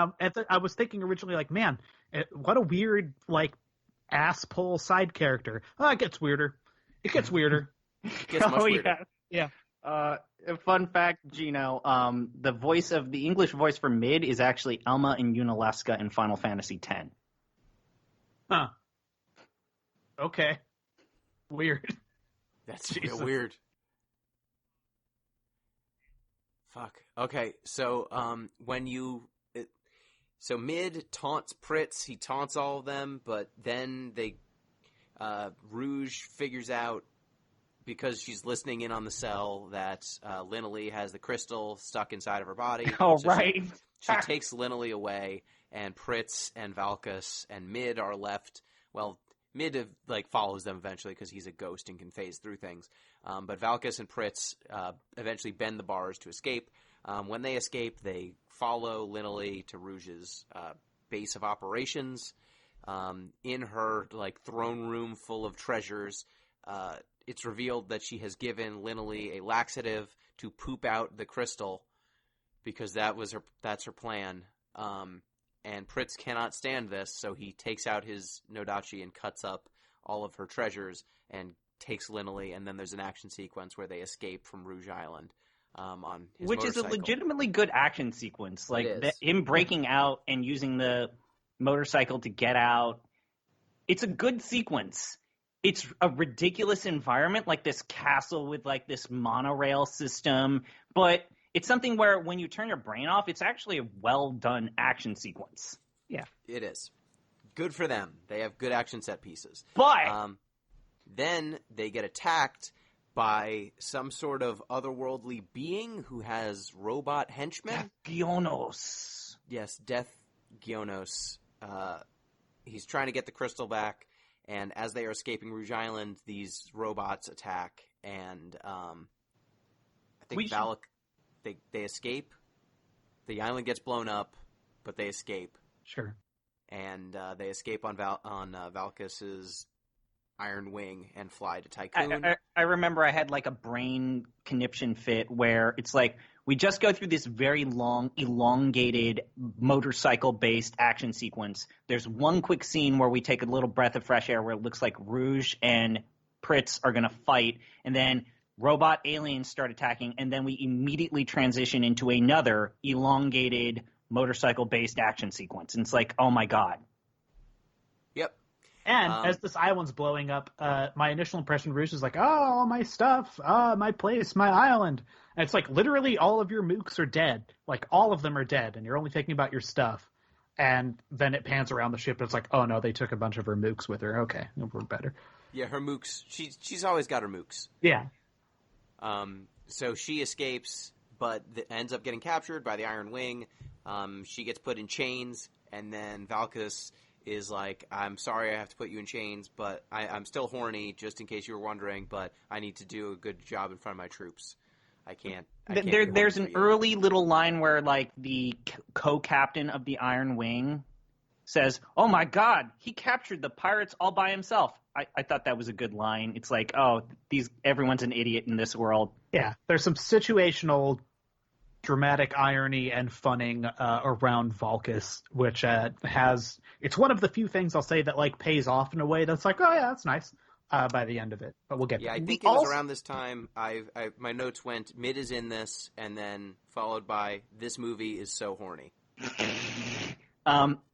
I was thinking originally, man, what a weird ass pull side character. Oh, it gets weirder. It gets weirder. It gets much weirder. Yeah. Fun fact, Gino. The English voice for Mid is actually Elma and Yunalesca in Final Fantasy X. Huh. Okay. Weird. That's real weird. Fuck. Okay, so so Mid taunts Pritz, he taunts all of them, but then Rouge figures out, because she's listening in on the cell, that Linnelly has the crystal stuck inside of her body. Oh, so right. She takes Linnelly away, and Pritz and Valkus and Mid are left. Well, Mid follows them eventually because he's a ghost and can phase through things. But Valkus and Pritz eventually bend the bars to escape. When they escape, they follow Linnelly to Rouge's base of operations. In her throne room full of treasures it's revealed that she has given Linley a laxative to poop out the crystal because that's her plan. And Pritz cannot stand this, so he takes out his Nodachi and cuts up all of her treasures and takes Linley, and then there's an action sequence where they escape from Rouge Island on his Which motorcycle. is a legitimately good action sequence. Like It is. him breaking out and using the motorcycle to get out. It's a good sequence. It's a ridiculous environment, like this castle with like this monorail system, but it's something where when you turn your brain off, it's actually a well-done action sequence. Yeah. It is. Good for them. They have good action set pieces. But then they get attacked by some sort of otherworldly being who has robot henchmen. Gionos. Yes, Death Gionos. He's trying to get the crystal back, and as they are escaping Rouge Island, these robots attack, and I think they escape. The island gets blown up, but they escape. Sure. And they escape on Valkis's Iron Wing and fly to Tycoon. I remember I had like a brain conniption fit where it's like we just go through this very long, elongated motorcycle-based action sequence. There's one quick scene where we take a little breath of fresh air where it looks like Rouge and Pritz are going to fight, and then robot aliens start attacking, and then we immediately transition into another elongated motorcycle-based action sequence. And it's like, oh my God. Yep. And as this island's blowing up, my initial impression of Rouge is like, oh, all my stuff, my place, my island. And it's like literally all of your mooks are dead. Like all of them are dead, and you're only thinking about your stuff. And then it pans around the ship, and it's like, oh no, they took a bunch of her mooks with her. Okay, we're better. Yeah, her mooks. She's always got her mooks. Yeah. So she escapes, but ends up getting captured by the Iron Wing. She gets put in chains, and then Valkis is like, I'm sorry I have to put you in chains, but I'm still horny, just in case you were wondering, but I need to do a good job in front of my troops. I can't There's an early little line where, like, the co-captain of the Iron Wing says, oh my God, he captured the pirates all by himself. I thought that was a good line. It's like, oh, everyone's an idiot in this world. Yeah, there's some situational dramatic irony and funning around Valkis, which it's one of the few things I'll say that like pays off in a way that's like, oh yeah, that's nice by the end of it. But we'll get there. there. I think it was around this time. My notes went Mid is in this, and then followed by this movie is so horny.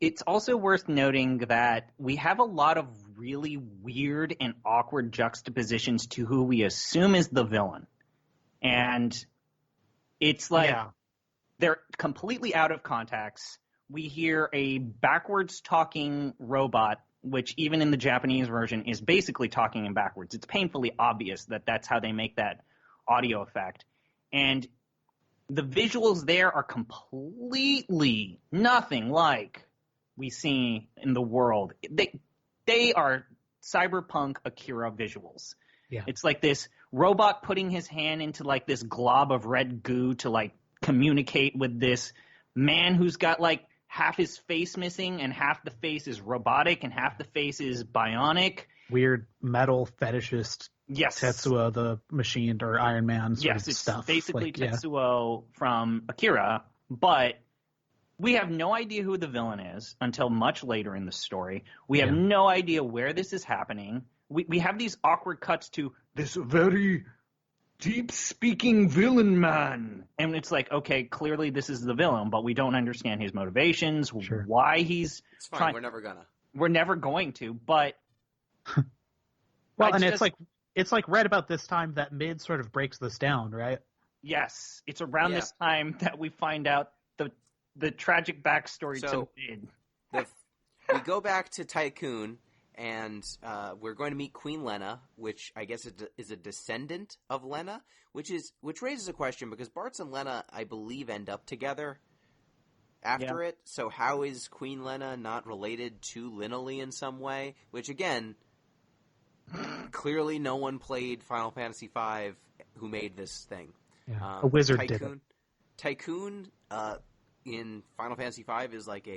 It's also worth noting that we have a lot of really weird and awkward juxtapositions to who we assume is the villain. And it's like they're completely out of context. We hear a backwards talking robot, which even in the Japanese version is basically talking in backwards. It's painfully obvious that that's how they make that audio effect. And the visuals there are completely nothing like we see in the world. They are cyberpunk Akira visuals. Yeah. It's like this robot putting his hand into like this glob of red goo to like communicate with this man who's got like half his face missing and half the face is robotic and half the face is bionic. Weird metal fetishist. Yes. Tetsuo the Machine or Iron Man sort of it's stuff. basically like, Tetsuo from Akira, but we have no idea who the villain is until much later in the story. We have no idea where this is happening. We have these awkward cuts to this very deep-speaking villain man. And it's like, okay, clearly this is the villain, but we don't understand his motivations, why he's It's fine, we're never going to, but... well, and it's like right about this time that Mid sort of breaks this down, right? Yes, it's around this time that we find out the tragic backstory to Mid. We go back to Tycoon, and we're going to meet Queen Lena, which I guess is a descendant of Lena, which raises a question because Bartz and Lena, I believe, end up together after it. So how is Queen Lena not related to Linley in some way? Which again, clearly no one played Final Fantasy V who made this thing. Yeah, a wizard did it. Tycoon in Final Fantasy V is like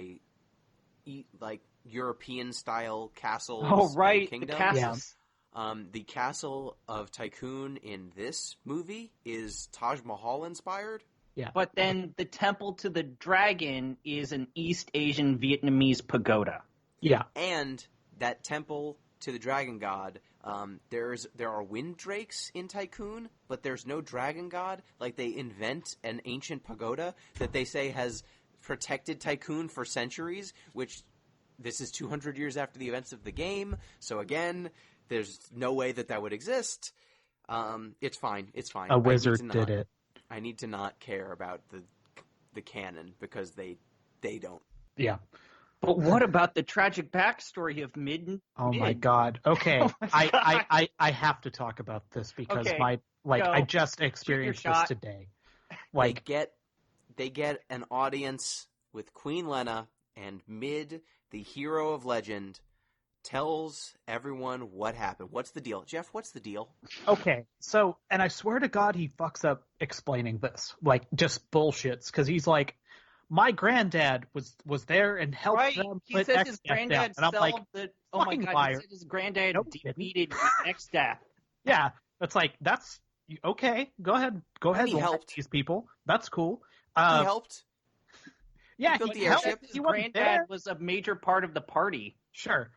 like European style castles. Oh right, kingdoms. the castles. The castle of Tycoon in this movie is Taj Mahal inspired. Yeah. But then the temple to the dragon is an East Asian Vietnamese pagoda. Yeah. And that temple to the dragon god, there are wind drakes in Tycoon, but there's no dragon god. Like, they invent an ancient pagoda that they say has protected Tycoon for centuries, which this is 200 years after the events of the game. So again, there's no way that would exist. It's fine. It's fine. A wizard did it. I need to not care about the canon because they don't. Yeah. But what about the tragic backstory of Mid? Oh my God. Okay. Oh my God. I have to talk about this because Okay, I go. just experienced this shot. today. They get an audience with Queen Lena, and Mid, the hero of legend, tells everyone what happened. What's the deal? Jeff, what's the deal? Okay. So, and I swear to God, he fucks up explaining this. Like, just bullshits. Because he's like, my granddad was there and helped Right. them He put says his X-Death down. granddad And I'm like, solved the. Oh my fucking God! liar. He said his granddad Nope, he didn't. defeated X-Death. yeah. That's like, that's okay. Go ahead. he lie helped. to these people. That's cool. He helped. Yeah, built he the helped. airship. His He wasn't granddad there. was a major part of the party. Sure.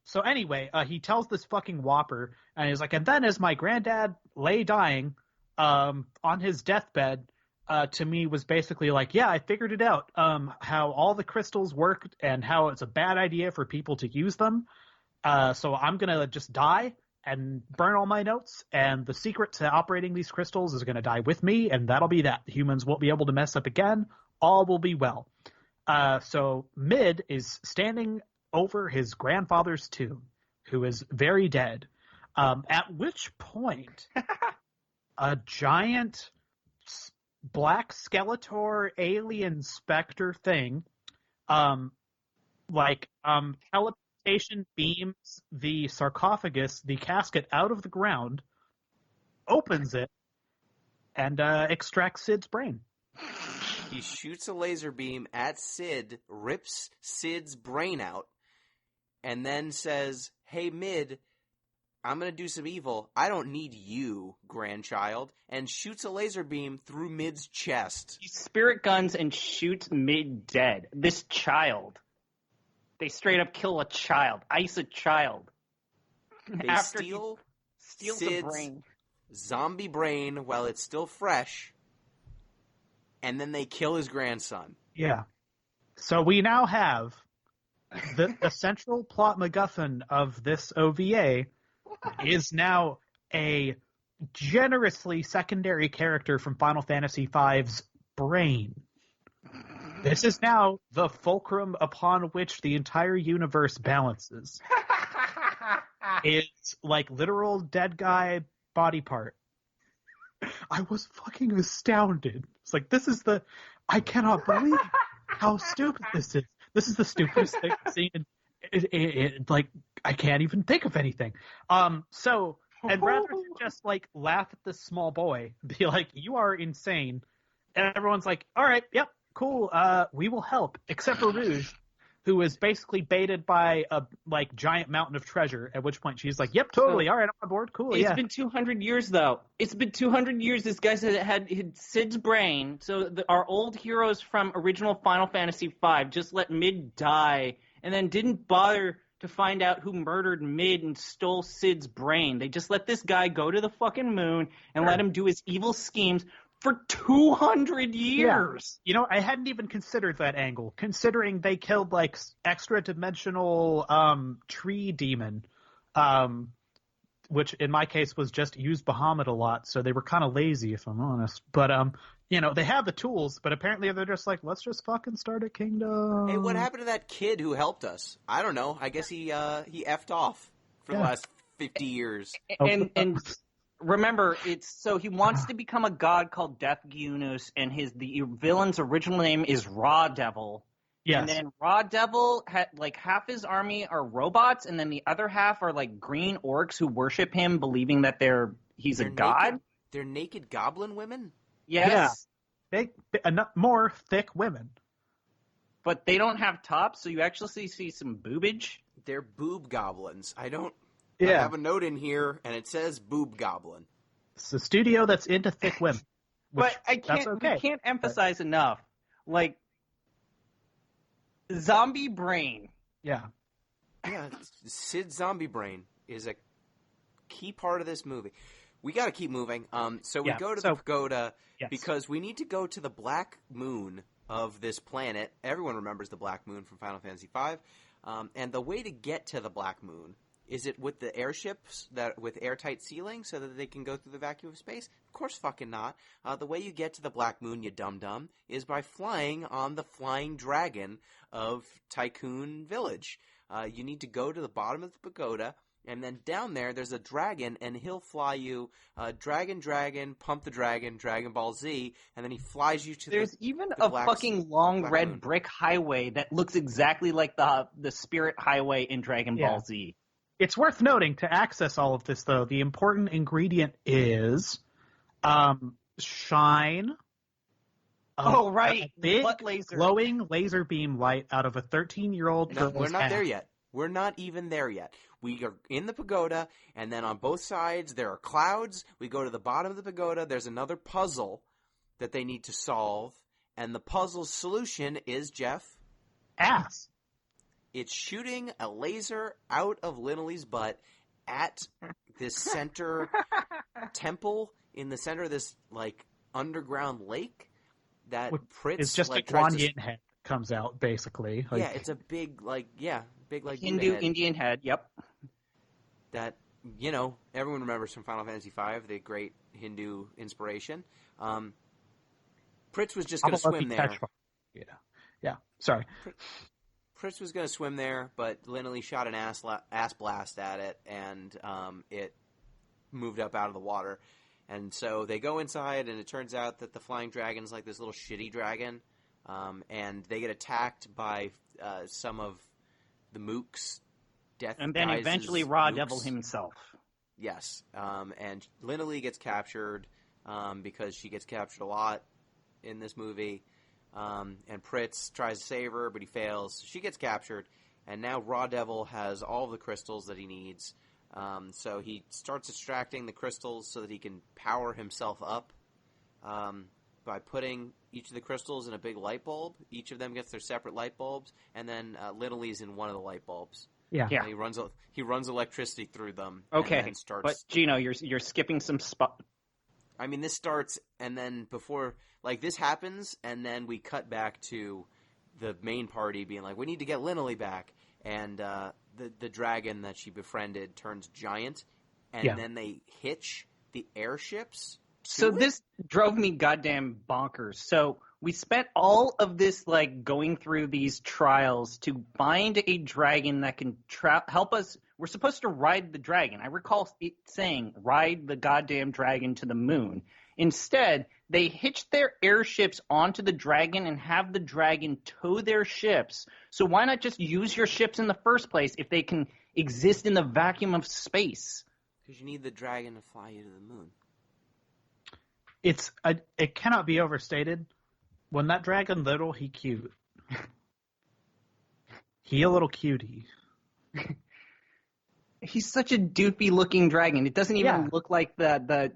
So anyway, he tells this fucking whopper, and he's like, and then as my granddad lay dying, on his deathbed, to me was basically like, yeah, I figured it out, how all the crystals work and how it's a bad idea for people to use them. So I'm gonna just die and burn all my notes, and the secret to operating these crystals is gonna die with me, and that'll be that. Humans won't be able to mess up again. All will be well. So Mid is standing over his grandfather's tomb, who is very dead, at which point a giant black Skeletor alien specter thing, teleportation beams the sarcophagus, the casket, out of the ground, opens it, and extracts Sid's brain. He shoots a laser beam at Sid, rips Sid's brain out, and then says, hey, Mid, I'm going to do some evil. I don't need you, grandchild, and shoots a laser beam through Mid's chest. He spirit guns and shoots Mid dead. This child. They straight up kill a child. Ice a child. They After steal he steals Sid's the brain. zombie brain while it's still fresh, and then they kill his grandson. Yeah. So we now have the central plot MacGuffin of this OVA is now a generously secondary character from Final Fantasy V's brain. This is now the fulcrum upon which the entire universe balances. It's like literal dead guy body part. I was fucking astounded. It's like, I cannot believe how stupid this is. This is the stupidest thing I've seen. Like, I can't even think of anything. And rather than just like laugh at this small boy, be like, you are insane. And everyone's like, all right, yep, cool. We will help, except for Rouge, who is basically baited by a like giant mountain of treasure. At which point she's like, yep, totally, all right, I'm on board, cool. It's been 200 years, though. It's been 200 years. This guy had Sid's brain. So our old heroes from original Final Fantasy V just let Mid die and then didn't bother to find out who murdered Mid and stole Sid's brain. They just let this guy go to the fucking moon and let him do his evil schemes for 200 years. Yeah. You know, I hadn't even considered that angle, considering they killed like extra-dimensional tree demon, which in my case was just use Bahamut a lot, so they were kind of lazy, if I'm honest. But you know, they have the tools, but apparently they're just like, let's just fucking start a kingdom. Hey, what happened to that kid who helped us? I don't know. I guess he effed off for the last 50 years. And remember, so he wants to become a god called Death Geunus, and the villain's original name is Raw Devil. Yes. And then Raw Devil had like half his army are robots, and then the other half are like green orcs who worship him, believing that he's a god. Naked, they're naked goblin women? Yes. Yeah. More thick women. But they don't have tops, so you actually see some boobage. They're boob goblins. I don't. I Yeah. have a note in here, and it says boob goblin. It's a studio that's into thick women. But That's okay. we can't emphasize enough. Like, zombie brain. Yeah. Yeah, Sid's zombie brain is a key part of this movie. We got to keep moving. So we go to the pagoda because we need to go to the black moon of this planet. Everyone remembers the black moon from Final Fantasy V. And the way to get to the black moon, is it with the airships with airtight ceilings so that they can go through the vacuum of space? Of course fucking not. The way you get to the black moon, you dum-dum, is by flying on the flying dragon of Tycoon Village. You need to go to the bottom of the pagoda, and then down there's a dragon, and he'll fly you Dragon, Pump the Dragon, Dragon Ball Z, and then he flies you to There's even a fucking long red moon. brick highway that looks exactly like the Spirit Highway in Dragon Ball Z. It's worth noting, to access all of this, though, the important ingredient is shine. Right. A big, Butt laser. glowing laser beam light out of a 13-year-old girl's We're not hat. there yet. We're not even there yet. We are in the pagoda, and then on both sides there are clouds. We go to the bottom of the pagoda. There's another puzzle that they need to solve, and the puzzle's solution is, Jeff? Ass. It's shooting a laser out of Linnelly's butt at this center temple in the center of this, like, underground lake that Pritz... It's just like, a Guanyin head that comes out, basically. Yeah, it's a big, like, big, like, Hindu head Indian head, yep. That, everyone remembers from Final Fantasy V, the great Hindu inspiration. Pritz was just going to swim there. Yeah, sorry. Pritz was going to swim there, but Linnelly shot an ass blast at it, and it moved up out of the water. And so they go inside, and it turns out that the flying dragon's like this little shitty dragon, and they get attacked by some of the mooks. And then eventually Raw Devil himself. Yes, and Linnelly gets captured because she gets captured a lot in this movie. And Pritz tries to save her, but he fails. She gets captured, and now Raw Devil has all of the crystals that he needs. So he starts extracting the crystals so that he can power himself up by putting each of the crystals in a big light bulb. Each of them gets their separate light bulbs, and then Linnelly's in one of the light bulbs. Yeah. And he runs electricity through them. Okay, and then starts... but Gino, you're skipping some spot. I mean, this starts, and then before, like, this happens, and then we cut back to the main party being like, we need to get Linnelly back, and the dragon that she befriended turns giant, and then they hitch the airships. So this drove me goddamn bonkers. So we spent all of this, like, going through these trials to find a dragon that can help us. We're supposed to ride the dragon. I recall it saying, ride the goddamn dragon to the moon. Instead, they hitched their airships onto the dragon and have the dragon tow their ships. So why not just use your ships in the first place if they can exist in the vacuum of space? Because you need the dragon to fly you to the moon. It cannot be overstated. When that dragon little, he cute. He a little cutie. He's such a doofy looking dragon. It doesn't even look like the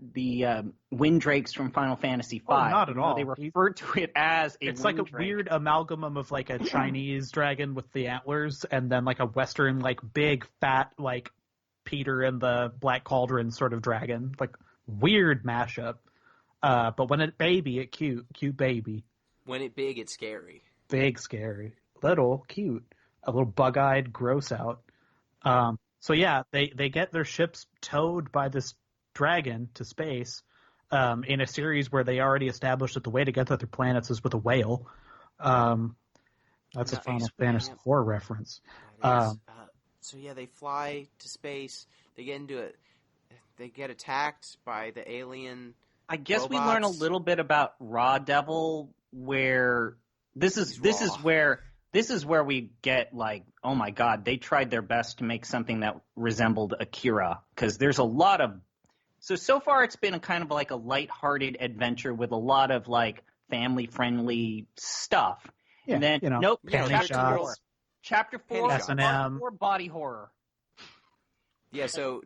Windrakes from Final Fantasy V. Oh, not at all. They refer to it as a It's like a Windrake. weird amalgam of like a Chinese dragon with the antlers and then like a Western, like big fat, like Peter and the Black Cauldron sort of dragon. Like weird mashup. But when it baby, it cute baby. When it big, it's scary. Big, scary. Little, cute. A little bug-eyed, gross out. So yeah, they get their ships towed by this dragon to space in a series where they already established that the way to get to their planets is with a whale. That's a Final Fantasy IV reference. So yeah, they fly to space. They get into it. They get attacked by the alien. I guess robots. we learn a little bit about Raw Devil, where this is where we get like, oh my god, they tried their best to make something that resembled Akira, because there's a lot of so far it's been a kind of like a lighthearted adventure with a lot of like family friendly stuff. Yeah, and then panty shots. Chapter 4 S&M. body horror. Yeah, so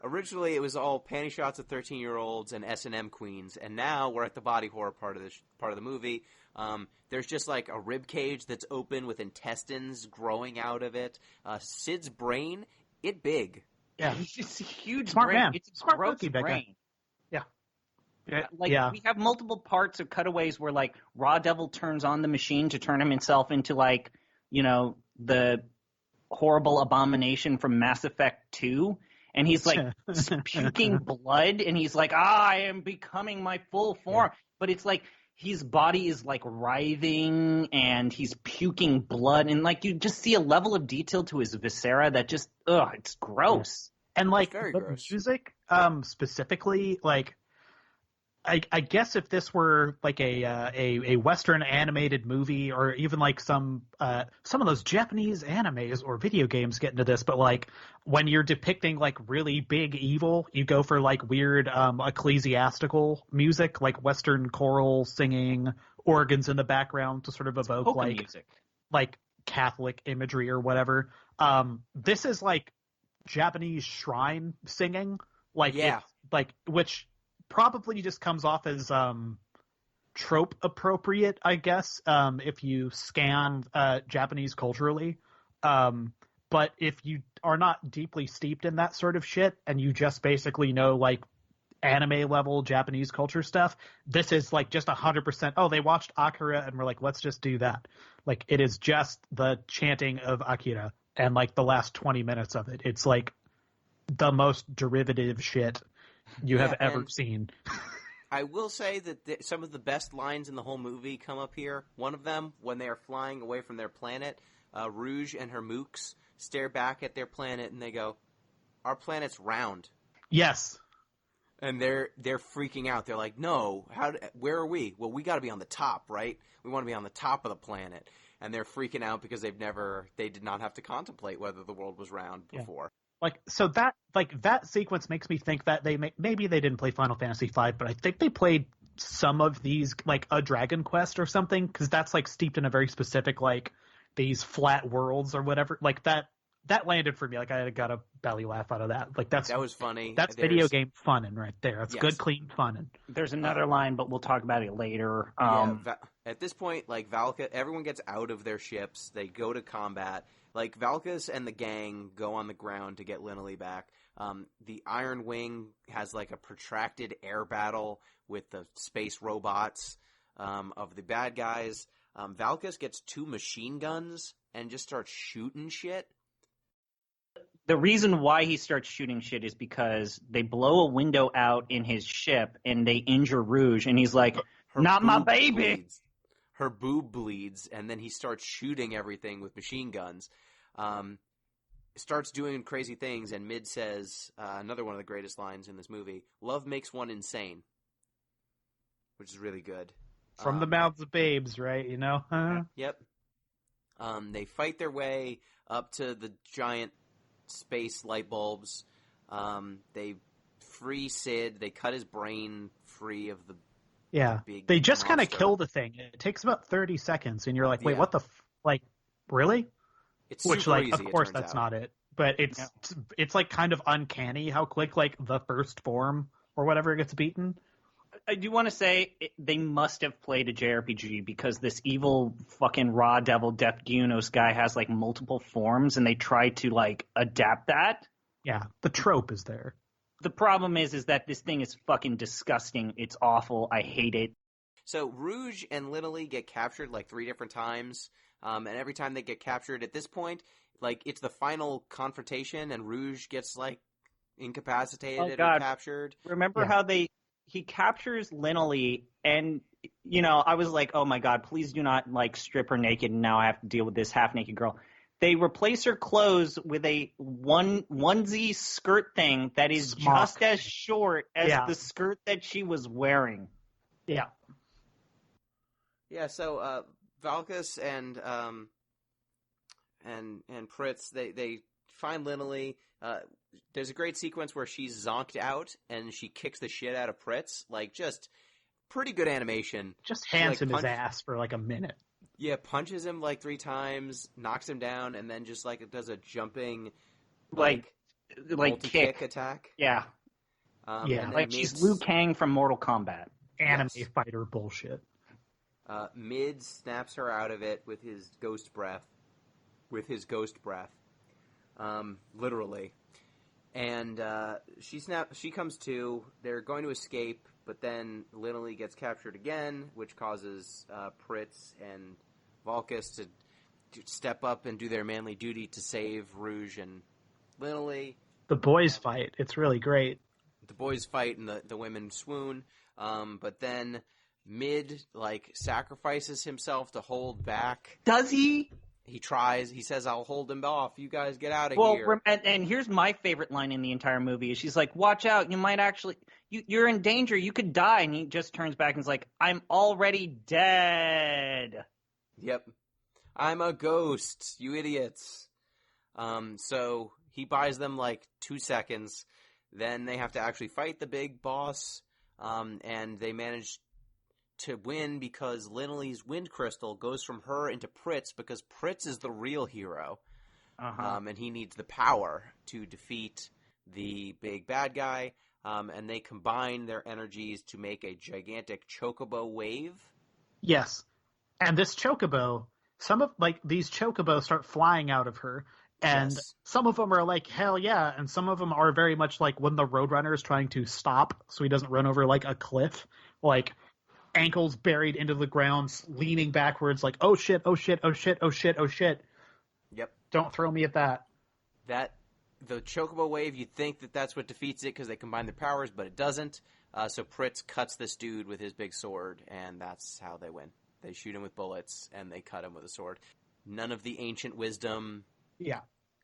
originally it was all panty shots of 13-year-olds and S&M queens, and now we're at the body horror part of the movie. There's just like a rib cage that's open with intestines growing out of it. Sid's brain, it big. Yeah, He's just a huge Smart brain. man. It's a Smart gross cookie, big guy. brain. Yeah. Like we have multiple parts of cutaways where like Raw Devil turns on the machine to turn himself into like, the horrible abomination from Mass Effect 2, and he's like puking blood, and he's like, I am becoming my full form. Yeah. But it's like his body is like writhing and he's puking blood, and like you just see a level of detail to his viscera that just it's gross. Yeah. And like very the gross. music, specifically, like I guess if this were like a Western animated movie, or even like some of those Japanese animes or video games get into this, but like when you're depicting like really big evil, you go for like weird ecclesiastical music, like Western choral singing, organs in the background to sort of evoke like Catholic imagery or whatever. This is like Japanese shrine singing, like yeah, like which probably just comes off as trope appropriate, I guess, if you scan Japanese culturally. But if you are not deeply steeped in that sort of shit and you just basically know like anime level Japanese culture stuff, this is like just 100%. Oh, they watched Akira and we're like, let's just do that. Like it is just the chanting of Akira and like the last 20 minutes of it. It's like the most derivative shit you have ever seen. I will say that some of the best lines in the whole movie come up here. One of them, when they are flying away from their planet, Rouge and her mooks stare back at their planet and they go, "Our planet's round." Yes. And they're freaking out. They're like, "No, where are we? Well, we got to be on the top, right? We want to be on the top of the planet." And they're freaking out because they did not have to contemplate whether the world was round before. Like, so that sequence makes me think that maybe they didn't play Final Fantasy V, but I think they played some of these, like a Dragon Quest or something, because that's like steeped in a very specific, like these flat worlds or whatever. Like that landed for me. Like I got a belly laugh out of that. Like that was funny. That's video game funnin' right there. That's good, clean funnin'. There's another line, but we'll talk about it later. At this point, like Valka, everyone gets out of their ships. They go to combat. Like, Valkas and the gang go on the ground to get Linley back. The Iron Wing has, like, a protracted air battle with the space robots of the bad guys. Valkas gets 2 machine guns and just starts shooting shit. The reason why he starts shooting shit is because they blow a window out in his ship and they injure Rouge, and he's like, not my baby! Bleeds. Her boob bleeds, and then he starts shooting everything with machine guns. Starts doing crazy things, and Mid says, another one of the greatest lines in this movie, "Love makes one insane," which is really good. From the mouths of babes, right? You know? Yep. They fight their way up to the giant space light bulbs. They free Sid. They cut his brain free of the big they just kind of monster. kill the thing. It takes about 30 seconds, and you're like, wait, what the like, really? It's Which, super like, easy, of course, that's not it. But it's like kind of uncanny how quick, like, the first form or whatever gets beaten. I do want to say they must have played a JRPG, because this evil fucking Raw Devil Death Gunos guy has, like, multiple forms, and they try to, like, adapt that. Yeah, the trope is there. The problem is that this thing is fucking disgusting. It's awful. I hate it. So Rouge and Linley get captured, like, 3 different times. And every time they get captured at this point, like, it's the final confrontation, and Rouge gets, like, incapacitated or captured. Remember how he captures Linley, and, you know, I was like, oh my god, please do not, like, strip her naked, and now I have to deal with this half-naked girl. They replace her clothes with a onesie skirt thing that is just as short as the skirt that she was wearing. Yeah. Yeah, so, Valkas and Pritz, they find Linley. There's a great sequence where she's zonked out and she kicks the shit out of Pritz. Like, just pretty good animation. Just hands him his ass for like a minute. Yeah, punches him like 3 times, knocks him down, and then just like it does a jumping like like Multi-kick attack. Yeah. Yeah. And then Like she's Liu Kang from Mortal Kombat. Anime Yes. fighter bullshit. Mid snaps her out of it with his ghost breath. Literally. And she comes to. They're going to escape, but then Literally gets captured again, which causes Pritz and Valkus to step up and do their manly duty to save Rouge and Literally. The boys fight. It's really great. The boys fight and the women swoon. But then Mid, sacrifices himself to hold back. Does he? He tries. He says, I'll hold him off. You guys get out of Well, here. and here's my favorite line in the entire movie. Is she's like, watch out. You might actually, you're in danger. You could die. And he just turns back and is like, I'm already dead. Yep. I'm a ghost, you idiots. So he buys them 2 seconds. Then they have to actually fight the big boss. And they manage to win because Linilee's wind crystal goes from her into Pritz because Pritz is the real hero. And he needs the power to defeat the big bad guy. And they combine their energies to make a gigantic chocobo wave. Yes. And this chocobo, some of these chocobos start flying out of her. And Yes. some of them are like, hell yeah. And some of them are very much like when the Roadrunner is trying to stop so he doesn't run over a cliff. Ankles buried into the ground, leaning backwards like, oh shit, oh shit, oh shit, oh shit, oh shit. Yep. Don't throw me at that. The chocobo wave, you'd think that's what defeats it because they combine their powers, but it doesn't. So Pritz cuts this dude with his big sword, and that's how they win. They shoot him with bullets, and they cut him with a sword. None of the ancient wisdom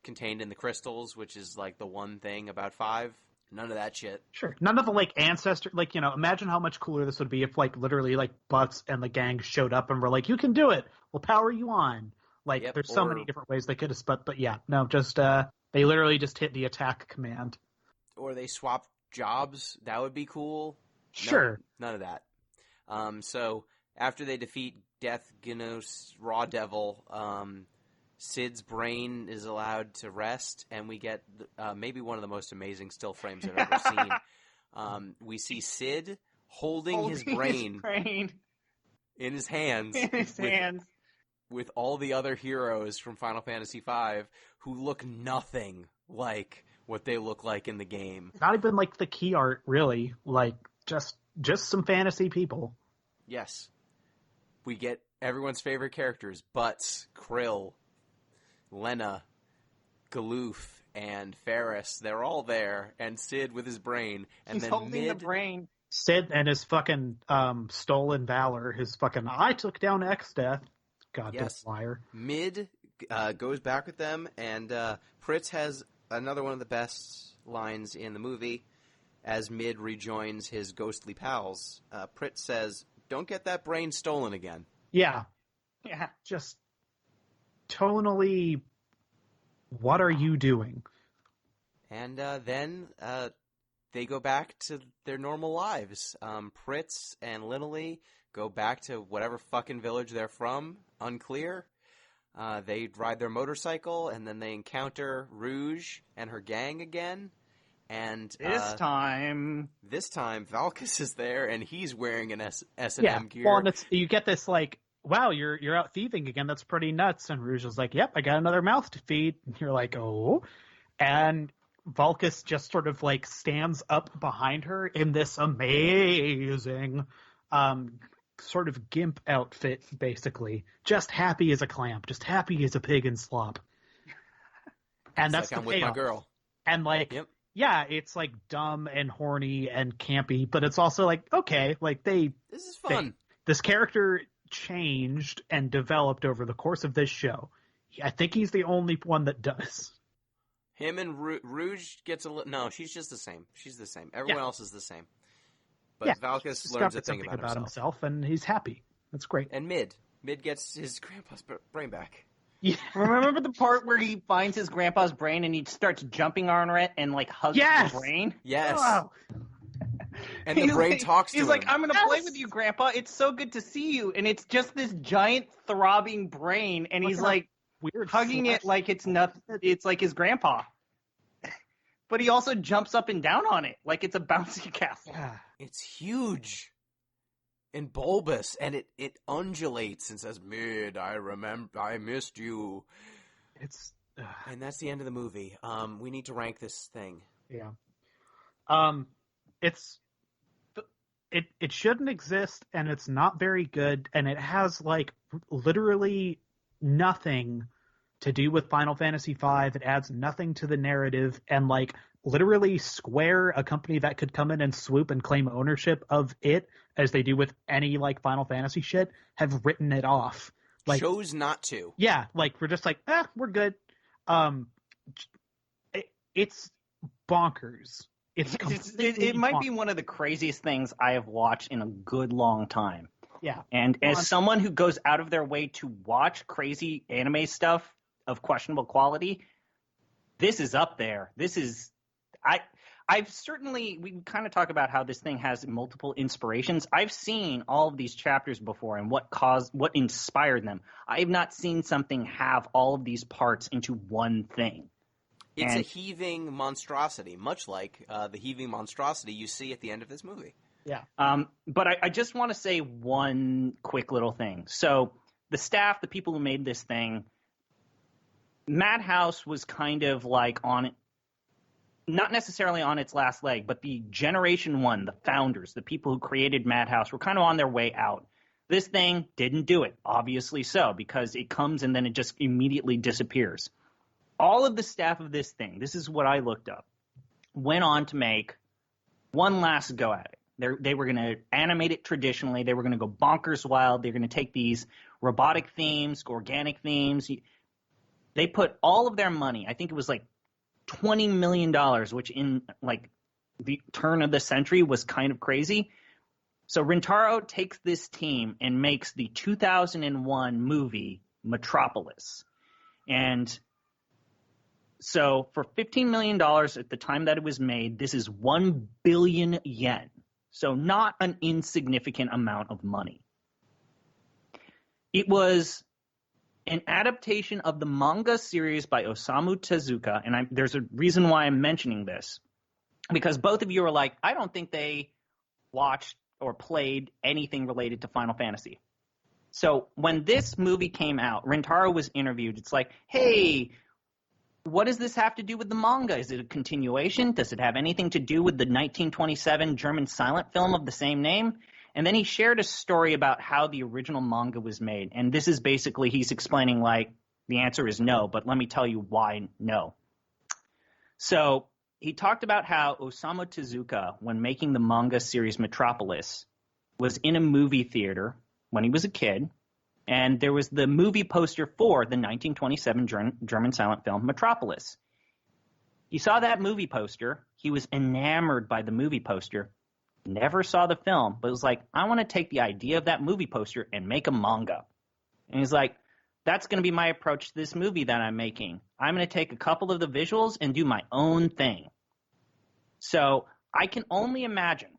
contained in the crystals, which is the one thing about 5. None of that shit. Sure. None of the ancestor, imagine how much cooler this would be if literally Butts and the gang showed up and were like, you can do it. We'll power you on. Yep, there's so many different ways they could have, but yeah, no, just, they literally just hit the attack command. Or they swap jobs. That would be cool. Sure. No, none of that. So after they defeat Death Gnos Raw Devil, Sid's brain is allowed to rest, and we get maybe one of the most amazing still frames I've ever seen. We see Sid holding his brain in his hands. With all the other heroes from Final Fantasy V who look nothing like what they look like in the game. Not even the key art, really. Just some fantasy people. Yes. We get everyone's favorite characters, Butts, Krill, Lena, Galoof, and Ferris. They're all there, and Sid with his brain. And He's then holding the brain. Sid and his fucking stolen valor, his fucking, I took down X-Death. Goddamn liar. Mid goes back with them, and Pritz has another one of the best lines in the movie as Mid rejoins his ghostly pals. Pritz says, don't get that brain stolen again. Yeah. Yeah. Just tonally, what are you doing? And then they go back to their normal lives. Pritz and Linilee go back to whatever fucking village they're from. Unclear. They ride their motorcycle, and then they encounter Rouge and her gang again. And This time, Valkus is there, and he's wearing an S&M gear. Well, and you get this wow, you're out thieving again. That's pretty nuts. And Rouge is like, yep, I got another mouth to feed. And you're like, oh. And Valkus just sort of stands up behind her in this amazing sort of gimp outfit, basically. Just happy as a clamp. Just happy as a pig in slop. And that's the I'm with my girl. And yeah, it's dumb and horny and campy, but it's also okay, This is fun. This character changed and developed over the course of this show. I think he's the only one that does. Him and Rouge gets a little... No, she's just the same. She's the same. Everyone else is the same. But Valkus learns a thing about himself, and he's happy. That's great. And Mid gets his grandpa's brain back. Yeah. Remember the part where he finds his grandpa's brain and he starts jumping on it and hugs the brain? Yes. Oh. And the brain talks to him. He's like, I'm going to play with you, Grandpa. It's so good to see you. And it's just this giant throbbing brain. And he's weird hugging it like it's nothing. It's like his grandpa. but he also jumps up and down on it like it's a bouncy castle. Yeah. It's huge and bulbous, and it undulates and says, "Mid, I missed you." It's And that's the end of the movie. We need to rank this thing. yeah. It shouldn't exist, and it's not very good, and it has like literally nothing to do with Final Fantasy V. It adds nothing to the narrative, and like literally Square, a company that could come in and swoop and claim ownership of it, as they do with any like Final Fantasy shit, have written it off. Like, chose not to. yeah, like we're just like, we're good. It's bonkers. It might be one of the craziest things I have watched in a good long time. Yeah. And as someone who goes out of their way to watch crazy anime stuff of questionable quality, this is up there. This is I've certainly, we kind of talk about how this thing has multiple inspirations. I've seen all of these chapters before and what inspired them. I have not seen something have all of these parts into one thing. It's a heaving monstrosity, much like the heaving monstrosity you see at the end of this movie. Yeah. But I just want to say one quick little thing. So the staff, the people who made this thing, Madhouse was kind of like on it, not necessarily on its last leg, but the Generation 1, the founders, the people who created Madhouse, were kind of on their way out. This thing didn't do it, obviously so, because it comes and then it just immediately disappears. All of the staff of this thing, this is what I looked up, went on to make one last go at it. They were going to animate it traditionally. They were going to go bonkers wild. They're going to take these robotic themes, organic themes. They put all of their money, I think it was like $20 million, which in like the turn of the century was kind of crazy. So Rintaro takes this team and makes the 2001 movie Metropolis. And so for $15 million at the time that it was made, this is 1 billion yen. So not an insignificant amount of money. It was an adaptation of the manga series by Osamu Tezuka, and there's a reason why I'm mentioning this, because both of you are like, I don't think they watched or played anything related to Final Fantasy. So when this movie came out, Rintaro was interviewed. It's like, hey, what does this have to do with the manga? Is it a continuation? Does it have anything to do with the 1927 German silent film of the same name? And then he shared a story about how the original manga was made. And this is basically, he's explaining like, the answer is no, but let me tell you why no. So he talked about how Osamu Tezuka, when making the manga series Metropolis, was in a movie theater when he was a kid. And there was the movie poster for the 1927 German silent film Metropolis. He saw that movie poster. He was enamored by the movie poster. Never saw the film, but was like, I want to take the idea of that movie poster and make a manga. And he's like, that's going to be my approach to this movie that I'm making. I'm going to take a couple of the visuals and do my own thing. So I can only imagine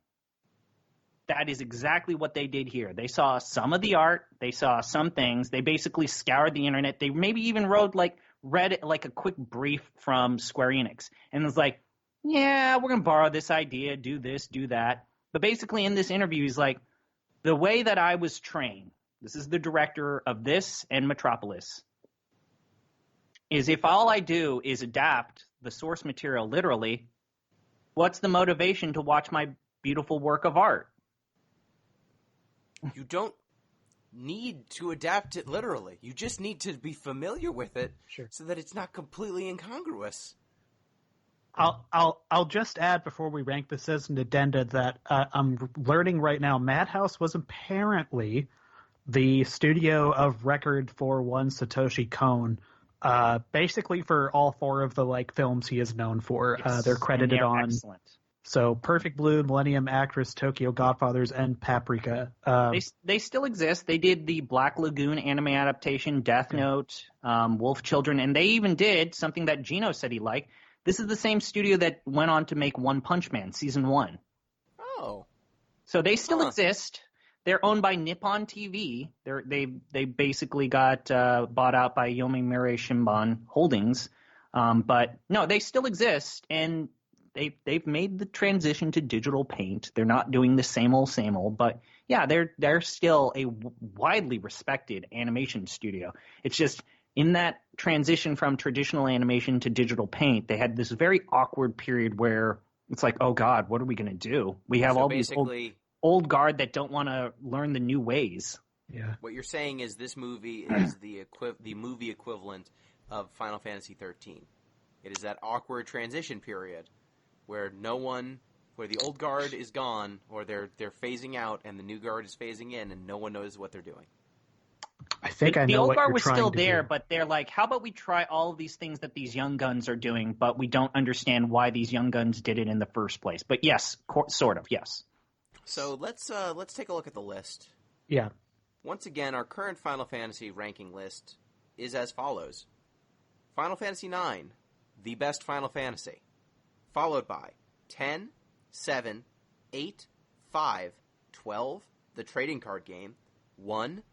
that is exactly what they did here. They saw some of the art. They saw some things. They basically scoured the internet. They maybe even read like a quick brief from Square Enix. And was like, yeah, we're going to borrow this idea, do this, do that. But basically in this interview, he's like, the way that I was trained, this is the director of this and Metropolis, is if all I do is adapt the source material literally, what's the motivation to watch my beautiful work of art? You don't need to adapt it literally. You just need to be familiar with it, Sure. so that it's not completely incongruous. I'll just add before we rank this as an addenda that I'm learning right now Madhouse was apparently the studio of record for one Satoshi Kon, basically for all four of the like films he is known for. Yes, they're credited on. Excellent. So Perfect Blue, Millennium Actress, Tokyo Godfathers, and Paprika. They still exist. They did the Black Lagoon anime adaptation, Death Note, Wolf Children, and they even did something that Gino said he liked. This is the same studio that went on to make One Punch Man Season 1. Oh. So they still exist. They're owned by Nippon TV. They basically got bought out by Yomiuri Shimbun Holdings. But no, they still exist. And they've made the transition to digital paint. They're not doing the same old, but yeah, they're still a widely respected animation studio. It's just in that transition from traditional animation to digital paint, they had this very awkward period where it's like, oh God, what are we going to do? We have all these old guard that don't want to learn the new ways. Yeah. What you're saying is this movie is the movie equivalent of Final Fantasy 13. It is that awkward transition period where where the old guard is gone, or they're phasing out, and the new guard is phasing in, and no one knows what they're doing. I think I know the old what guard you're was trying still to there, do. but they're like, how about we try all of these things that these young guns are doing, but we don't understand why these young guns did it in the first place. But yes, sort of, yes. So let's take a look at the list. Yeah. Once again, our current Final Fantasy ranking list is as follows. Final Fantasy IX, the best Final Fantasy, followed by 10, 7, 8, 5, 12, the trading card game, 1,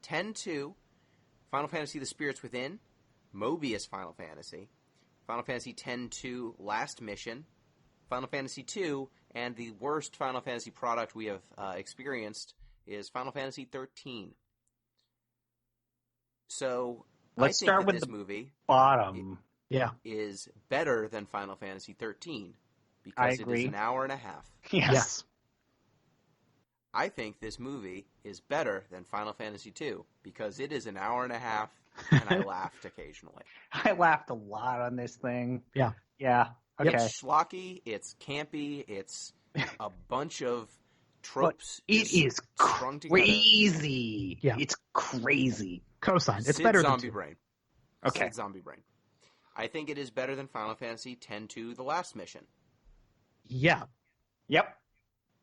10-2, Final Fantasy The Spirits Within, Mobius Final Fantasy, Final Fantasy X-2 Last Mission, Final Fantasy II, and the worst Final Fantasy product we have experienced is Final Fantasy XIII. So Let's start with this the movie bottom. is better than Final Fantasy XIII because it is an hour and a half. Yes. I think this movie is better than Final Fantasy II because it is an hour and a half, and I laughed occasionally. I laughed a lot on this thing. Yeah. Yeah. Okay. It's schlocky, it's campy, it's a bunch of tropes. It is strung together. crazy. Yeah. It's crazy. Cosine. It's Sid better Zombie than Brain. Okay. Sid Zombie Brain. I think it is better than Final Fantasy X-2 The Last Mission. Yeah. Yep.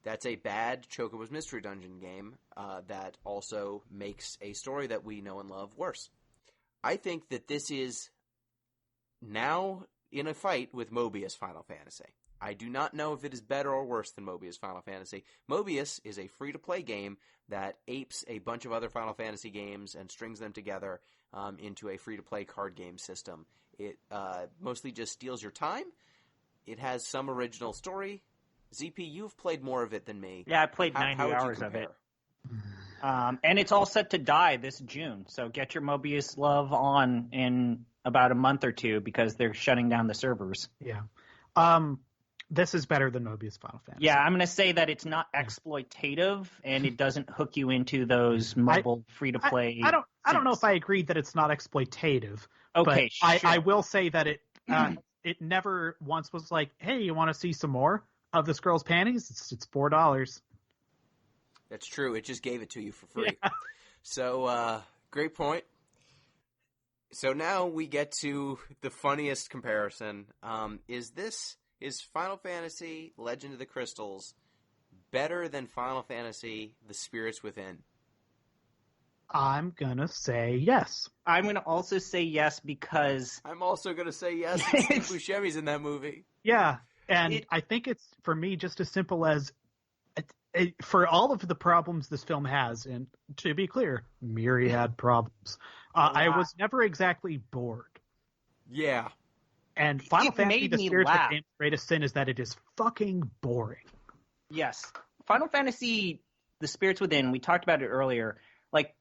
That's a bad Chocobo's Mystery Dungeon game that also makes a story that we know and love worse. I think that this is now in a fight with Mobius Final Fantasy. I do not know if it is better or worse than Mobius Final Fantasy. Mobius is a free-to-play game that apes a bunch of other Final Fantasy games and strings them together into a free-to-play card game system. It mostly just steals your time. It has some original story. ZP, you've played more of it than me. Yeah, I played 90 hours of it. And it's all set to die this June, so get your Mobius love on in about a month or two because they're shutting down the servers. Yeah. This is better than Mobius Final Fantasy. Yeah, I'm going to say that it's not exploitative and it doesn't hook you into those mobile free-to-play. I don't know if I agree that it's not exploitative. Okay, but sure. I will say that it never once was like, hey, you want to see some more of this girl's panties? It's $4. That's true. It just gave it to you for free. Yeah. So, great point. So now we get to the funniest comparison. Is Final Fantasy Legend of the Crystals better than Final Fantasy The Spirits Within? I'm going to say yes. I'm going to also say yes because... I'm also going to say yes. Steve Buscemi's in that movie. Yeah, and I think it's, for me, just as simple as... for all of the problems this film has, and to be clear, myriad problems, I was never exactly bored. Yeah. And Final Fantasy The Spirits Within's greatest sin is that it is fucking boring. Yes. Final Fantasy The Spirits Within, we talked about it earlier, like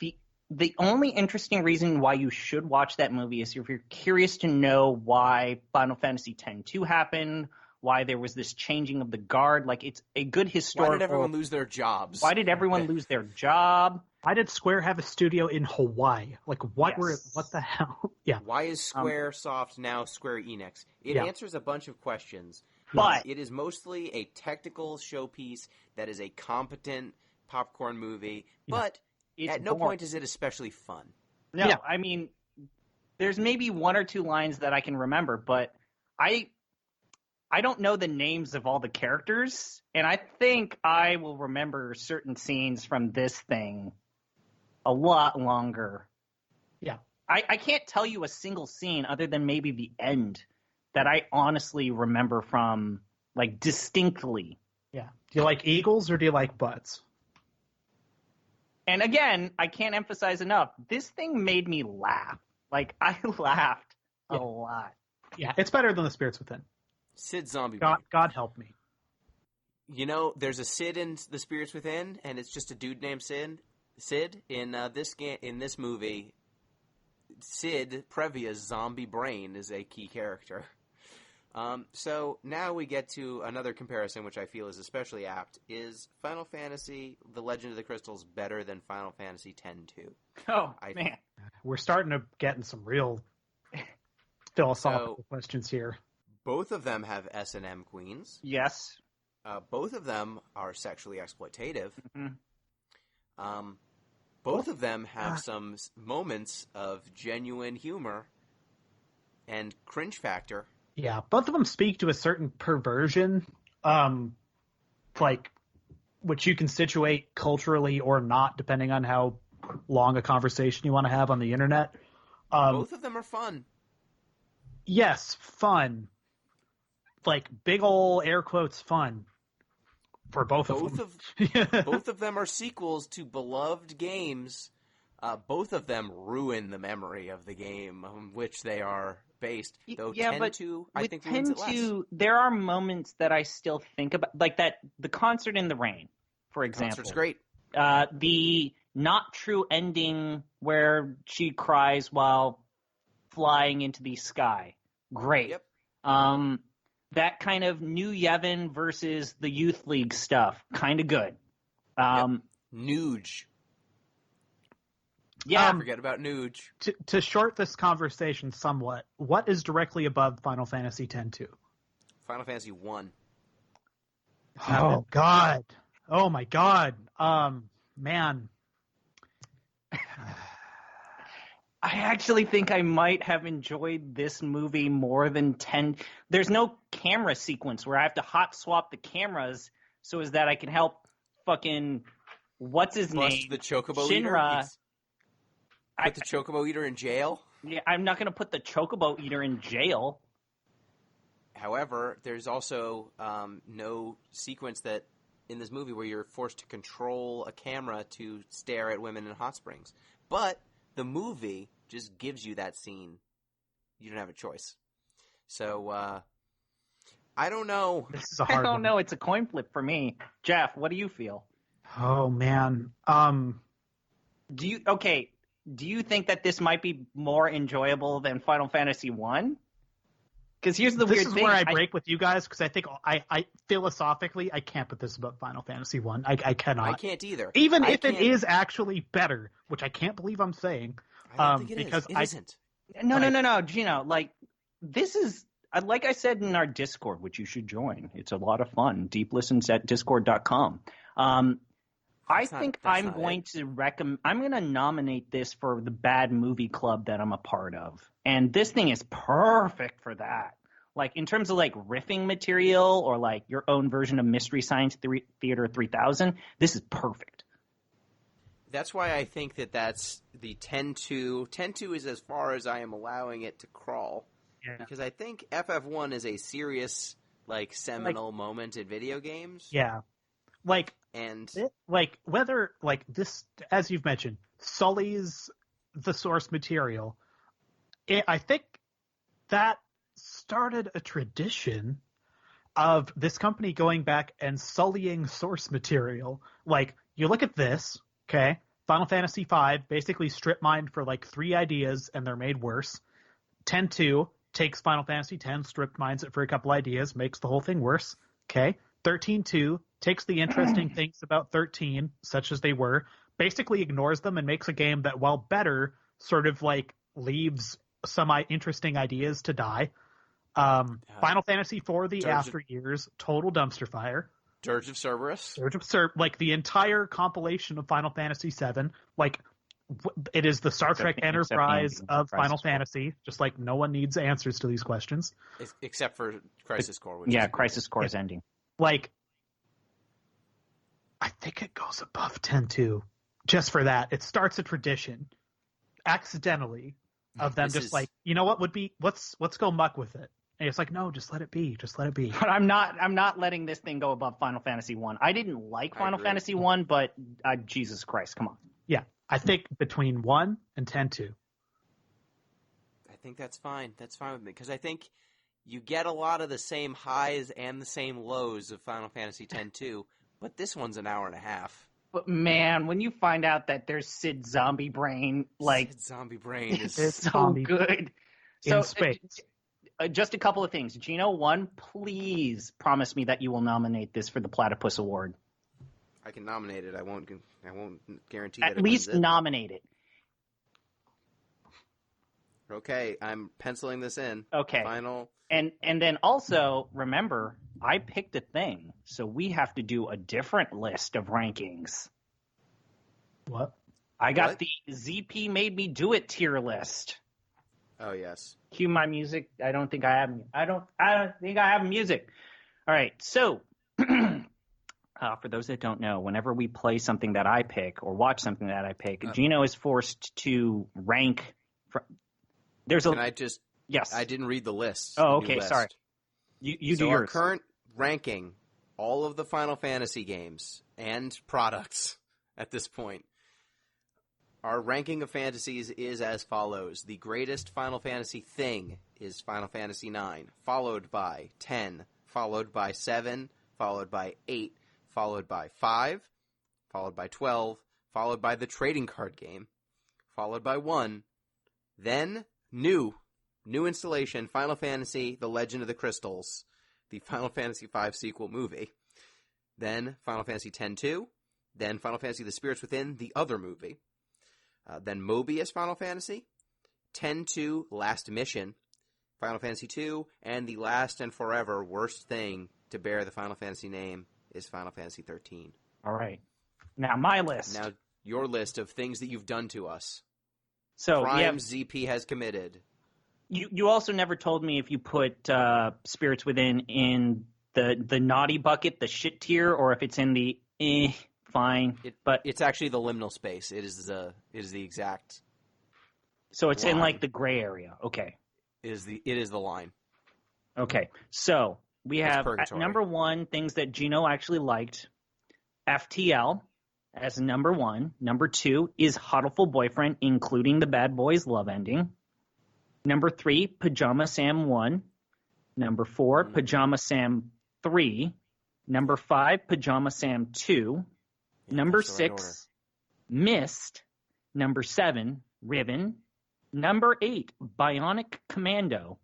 the only interesting reason why you should watch that movie is if you're curious to know why Final Fantasy X-2 happened, why there was this changing of the guard. Like, it's a good historical... Why did everyone lose their jobs? Why did everyone lose their job? Why did Square have a studio in Hawaii? Like, what the hell? Yeah. Why is Squaresoft now Square Enix? It answers a bunch of questions. But it is mostly a technical showpiece that is a competent popcorn movie. But at no point is it especially fun. No, I mean, there's maybe one or two lines that I can remember, but I don't know the names of all the characters, and I think I will remember certain scenes from this thing a lot longer. Yeah. I can't tell you a single scene other than maybe the end that I honestly remember from, like, distinctly. Yeah. Do you like eagles or do you like butts? And again, I can't emphasize enough, this thing made me laugh. Like, I laughed a lot. Yeah, it's better than The Spirits Within. Sid Zombie. God help me. You know, there's a Sid in The Spirits Within, and it's just a dude named Sid. Sid in this movie, Sid Previa's zombie brain is a key character. So now we get to another comparison, which I feel is especially apt. Is Final Fantasy: The Legend of the Crystals better than Final Fantasy X-2? Oh, man. We're starting to get in some real philosophical questions here. Both of them have S&M queens. Yes. Both of them are sexually exploitative. Mm-hmm. Both of them have some moments of genuine humor and cringe factor. Yeah, both of them speak to a certain perversion, like, which you can situate culturally or not, depending on how long a conversation you want to have on the internet. Both of them are fun. Yes, fun. Like, big ol' air quotes fun. For both of them. Both of them are sequels to beloved games. Both of them ruin the memory of the game on which they are based. Though I think ruins it less. There are moments that I still think about, like the concert in the rain, for example. Concert's great. The not true ending where she cries while flying into the sky. Great. Yep. That kind of New Yevon versus the Youth League stuff, kind of good. Nuge. Yeah. Forget about Nuge. To short this conversation somewhat, what is directly above Final Fantasy X-2? Final Fantasy 1. Oh, God. Oh, my God. Man. I actually think I might have enjoyed this movie more than 10. There's no camera sequence where I have to hot swap the cameras so as that I can help fucking what's his name? The Chocobo Shinra. Eater. Put the Chocobo Eater in jail. Yeah, I'm not going to put the Chocobo Eater in jail. However, there's also no sequence that in this movie where you're forced to control a camera to stare at women in hot springs. But the movie just gives you that scene. You don't have a choice. So, I don't know. This is a hard one. I don't know. It's a coin flip for me. Jeff, what do you feel? Oh, man. Do you think that this might be more enjoyable than Final Fantasy 1? Because here's the weird thing. This is where I break with you guys, because I think I philosophically, I can't put this above Final Fantasy 1. I cannot. I can't either. Even if it is actually better, which I can't believe I'm saying. I don't think it because is. It isn't. No, Gino. Like, this is, like I said in our Discord, which you should join. It's a lot of fun. Deep listens at discord.com. I think I'm going to nominate this for the bad movie club that I'm a part of. And this thing is perfect for that. Like, in terms of, like, riffing material or, like, your own version of Mystery Science Theater 3000, this is perfect. That's why I think that's the 10-2. 10-2 is as far as I am allowing it to crawl. Yeah. Because I think FF1 is a serious, like, seminal moment in video games. Yeah. Like, whether, like, this, as you've mentioned, sullies the source material, I think that started a tradition of this company going back and sullying source material. Like, you look at this, okay? Final Fantasy V basically strip mined for, like, 3 ideas, and they're made worse. 10-2 takes Final Fantasy X, strip mines it for a couple ideas, makes the whole thing worse. Okay? 13-2 takes the interesting things about 13, such as they were, basically ignores them and makes a game that, while better, sort of, like, leaves some interesting ideas to die. Final Fantasy IV, the After Years, total dumpster fire. Dirge of Cerberus. Like, the entire compilation of Final Fantasy VII, like, it is the Star Trek Enterprise of Final Fantasy. Just like, no one needs answers to these questions. Except for Crisis Core. Crisis Core's ending. Like, I think it goes above 10-2. Just for that. It starts a tradition, accidentally, of them like, you know what would be, let's go muck with it. And it's like, no, just let it be. Just let it be. But I'm not letting this thing go above Final Fantasy 1. I didn't like Final Fantasy 1, but Jesus Christ, come on. Yeah. I think between 1 and 10-2. I think that's fine. That's fine with me. Because I think You get a lot of the same highs and the same lows of Final Fantasy X-2, but this one's an hour and a half. But man, when you find out that there's Sid Zombie Brain, like Sid Zombie Brain is it's so zombie good. So in space. Just a couple of things. Gino, one, please promise me that you will nominate this for the Platypus Award. I can nominate it. I won't guarantee that At it least wins it. nominate it. Okay, I'm penciling this in. Okay. Final. And then also, remember, I picked a thing, so we have to do a different list of rankings. What? I got What? the ZP Made Me Do It tier list. Oh, yes. Cue my music. I don't think I have music. All right, so for those that don't know, whenever we play something that I pick or watch something that I pick, Gino is forced to rank. Can I just... Yes. I didn't read the list. Oh, the new okay, list. sorry. You So do our yours. current ranking, all of the Final Fantasy games and products at this point, our ranking of fantasies is as follows. The greatest Final Fantasy thing is Final Fantasy IX, followed by 10, followed by 7, followed by 8, followed by 5, followed by 12, followed by the trading card game, followed by 1, then new installation, Final Fantasy, The Legend of the Crystals, the Final Fantasy V sequel movie, then Final Fantasy X-2, then Final Fantasy The Spirits Within, the other movie, then Mobius Final Fantasy, X-2 Last Mission, Final Fantasy II, and the last and forever worst thing to bear the Final Fantasy name is Final Fantasy XIII. All right. Now, my list. Now, your list of things that you've done to us. So, Crimes ZP has committed. You also never told me if you put Spirits Within in the naughty bucket, the shit tier, or if it's in the fine. But It's actually the liminal space. It is the exact. so it's in line. like the gray area. Okay. It is the line. Okay. So we It's have at purgatory. number one things that Gino actually liked. FTL as number one. Number two is Huddleful Boyfriend, including the Bad Boys love ending. Number 3, Pajama Sam 1. Number 4, Pajama Sam 3. Number 5, Pajama Sam 2. Yeah, Number that's the right 6, Mist. Number 7, Ribbon. Number 8, Bionic Commando.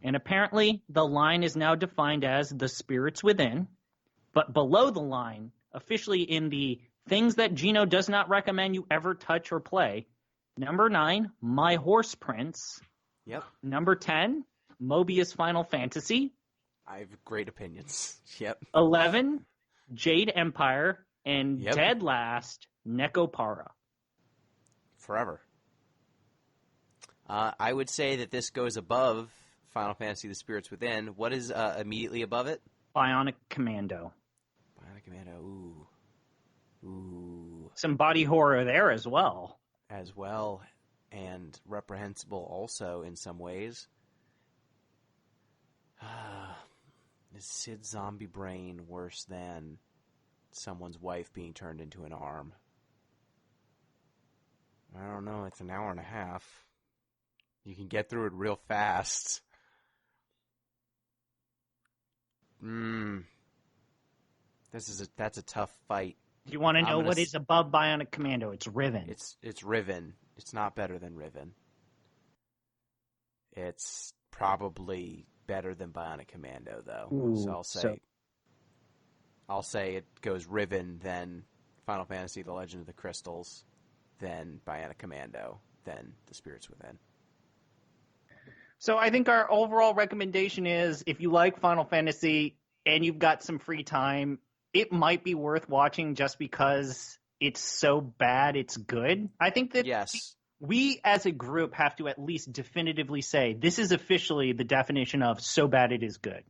And apparently the line is now defined as The Spirits Within. But below the line, officially in the things that Gino does not recommend you ever touch or play, number 9, My Horse Prince. Yep. Number 10, Mobius Final Fantasy. I have great opinions. Yep. 11, Jade Empire. And Yep. dead last, Nekopara. Forever. I would say that this goes above Final Fantasy The Spirits Within. What is immediately above it? Bionic Commando. Bionic Commando. Ooh. Some body horror there as well. As well, and reprehensible also in some ways. Is Sid Zombie Brain worse than someone's wife being turned into an arm? I don't know. It's an hour and a half. You can get through it real fast. That's a tough fight. Do you want to I'm know gonna what is above Bionic Commando? It's Riven. It's Riven. It's not better than Riven. It's probably better than Bionic Commando, though. Ooh, So I'll say it goes Riven, then Final Fantasy: The Legend of the Crystals, then Bionic Commando, then The Spirits Within. So I think our overall recommendation is if you like Final Fantasy and you've got some free time, it might be worth watching just because it's so bad it's good. I think that Yes. we as a group have to at least definitively say this is officially the definition of so bad it is good.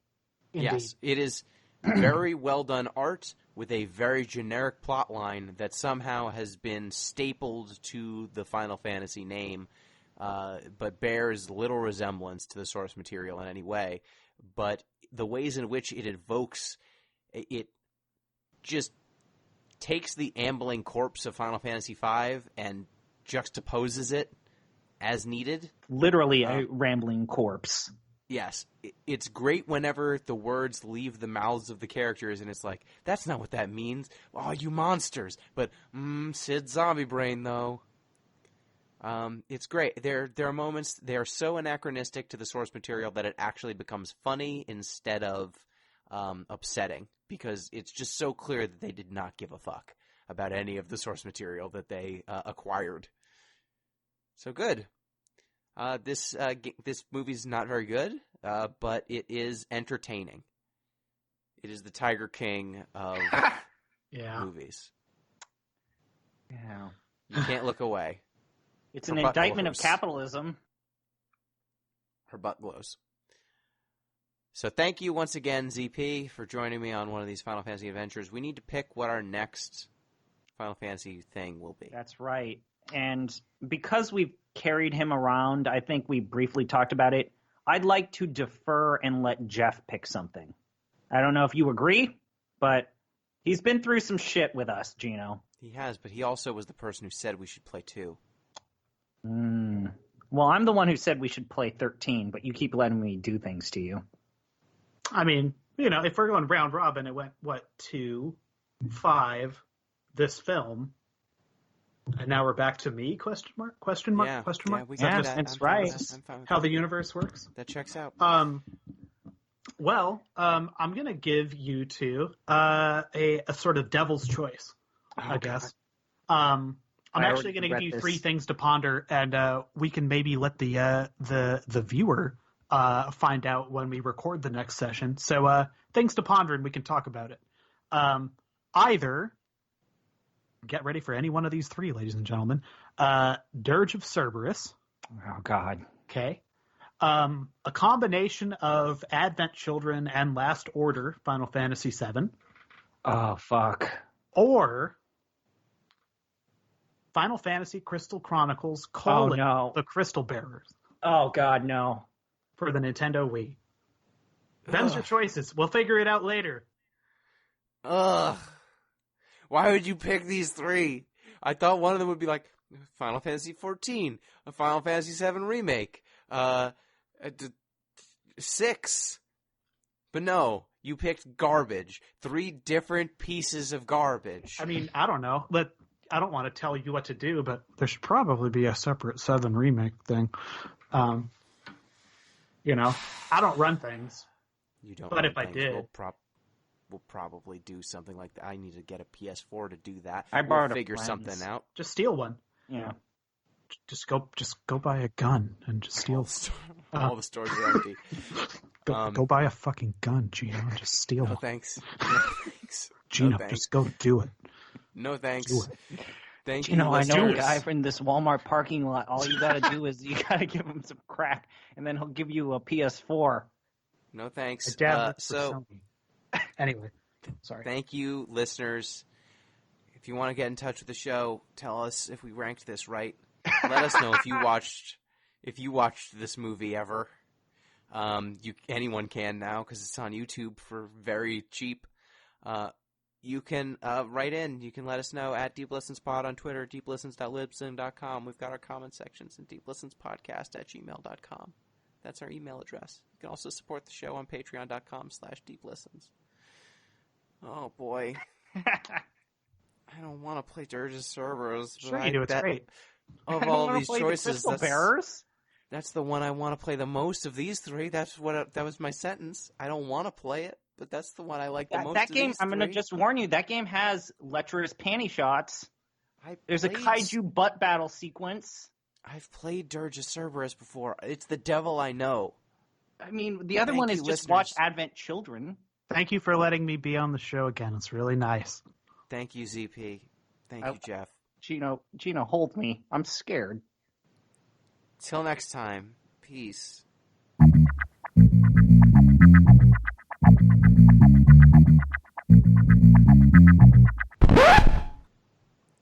Yes, it is very well done art with a very generic plot line that somehow has been stapled to the Final Fantasy name, but bears little resemblance to the source material in any way. But the ways in which it evokes, it just takes the ambling corpse of Final Fantasy V and juxtaposes it as needed. Literally a rambling corpse. Yes, it's great whenever the words leave the mouths of the characters, and it's like, that's not what that means. Oh, you monsters! But Sid's zombie brain, though. It's great. There are moments, they are so anachronistic to the source material that it actually becomes funny instead of upsetting, because it's just so clear that they did not give a fuck about any of the source material that they acquired. So good. This movie's not very good, but it is entertaining. It is the Tiger King of movies. Yeah. You can't look away. It's an indictment of capitalism. Her butt glows. So thank you once again, ZP, for joining me on one of these Final Fantasy adventures. We need to pick what our next Final Fantasy thing will be. That's right. And because we've carried him around, I think we briefly talked about it, I'd like to defer and let Jeff pick something. I don't know if you agree, but he's been through some shit with us, Gino. He has, but he also was the person who said we should play 2. Well, I'm the one who said we should play 13, but you keep letting me do things to you. I mean, if we're going round robin, it went, 2, 5, this film, and now we're back to me, question mark? Yeah, we can do that. That's right. How the universe works? That checks out. Well, I'm going to give you two a sort of devil's choice, I guess. I'm actually going to give you 3 things to ponder, and we can maybe let the viewer find out when we record the next session. So things to ponder, and we can talk about it. Either, get ready for any one of these 3, ladies and gentlemen, Dirge of Cerberus. Oh, God. Okay. A combination of Advent Children and Last Order, Final Fantasy VII. Oh, fuck. Or Final Fantasy Crystal Chronicles: The Crystal Bearers. Oh, God, no. For the Nintendo Wii. Them's your choices. We'll figure it out later. Ugh. Why would you pick these 3? I thought one of them would be like Final Fantasy XIV, a Final Fantasy VII Remake, 6. But no, you picked garbage. 3 different pieces of garbage. I mean, I don't know. I don't want to tell you what to do, but there should probably be a separate 7 remake thing. I don't run things. You don't. But if things. I did, we'll probably do something like that. I need to get a PS4 to do that. I borrowed we'll figure something out. Just steal one. Yeah. Just go buy a gun and just steal. All the stores are empty. Go buy a fucking gun, Gino, and just steal No it. thanks. No thanks. Gino, No thanks. just go do it. No thanks. Do it. Thank You you. know, I know a listeners. guy in this Walmart parking lot. All you got to do is you got to give him some crack, and then he'll give you a PS4. No thanks. My dad works for So Sony. Anyway, sorry. thank you, listeners. If you want to get in touch with the show, tell us if we ranked this right. Let us know if you watched this movie ever. Anyone can now because it's on YouTube for very cheap. You can write in. You can let us know at Deep Listens Pod on Twitter, deeplistens.libsyn.com. We've got our comment sections and deeplistenspodcast@gmail.com. That's our email address. You can also support the show on patreon.com/deeplistens. Oh, boy. I don't want to play Dirge of Cerberus. Sure you do. It's great. Of all of these play choices, the Bearers? that's the one I want to play the most of these 3. That was my sentence. I don't want to play it, but that's the one I like the most. That of game, these I'm going to 3. just warn you, that game has lecherous panty shots. There's a kaiju butt battle sequence. I've played Dirge of Cerberus before. It's the devil I know. I mean, the other Thank one you, is just listeners. watch Advent Children. Thank you for letting me be on the show again. It's really nice. Thank you, ZP. Thank you, Jeff. Gino, hold me. I'm scared. Till next time, peace.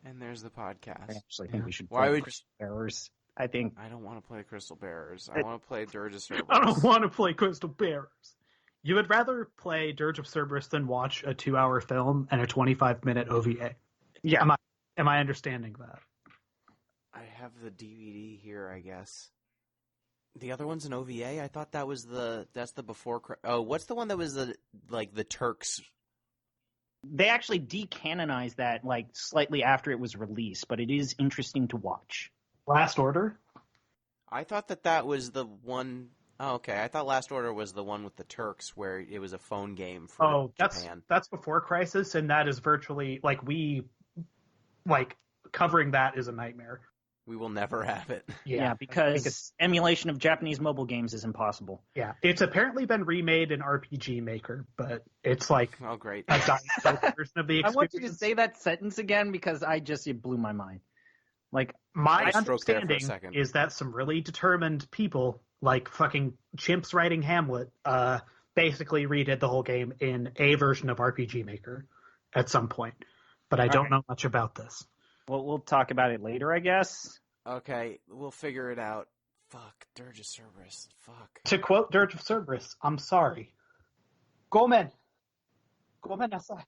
And there's the podcast. I actually think we should Why play would Crystal Bearers. I think I don't want to play Crystal Bearers. I want to play Dirge of Cerberus. I don't want to play Crystal Bearers. You would rather play Dirge of Cerberus than watch a 2-hour film and a 25-minute OVA. Yeah. Am I understanding that? I have the DVD here, I guess. The other one's an OVA? I thought that's the before... Oh, what's the one that was the Turks? They actually decanonized that slightly after it was released, but it is interesting to watch. Last Order? I thought that was the one... Oh, okay. I thought Last Order was the one with the Turks where it was a phone game for Japan. That's before Crisis, and that is virtually, covering that is a nightmare. We will never have it. Yeah, because emulation of Japanese mobile games is impossible. Yeah, it's apparently been remade in RPG Maker, but it's oh, great. a dinosaur version of the experience. I want you to say that sentence again because it blew my mind. My understanding is that some really determined people, like fucking chimps writing Hamlet, basically redid the whole game in a version of RPG Maker at some point. But I don't know much about this. Well, we'll talk about it later, I guess. Okay, we'll figure it out. Fuck, Dirge of Cerberus. Fuck. To quote Dirge of Cerberus, I'm sorry. Gomen nasai.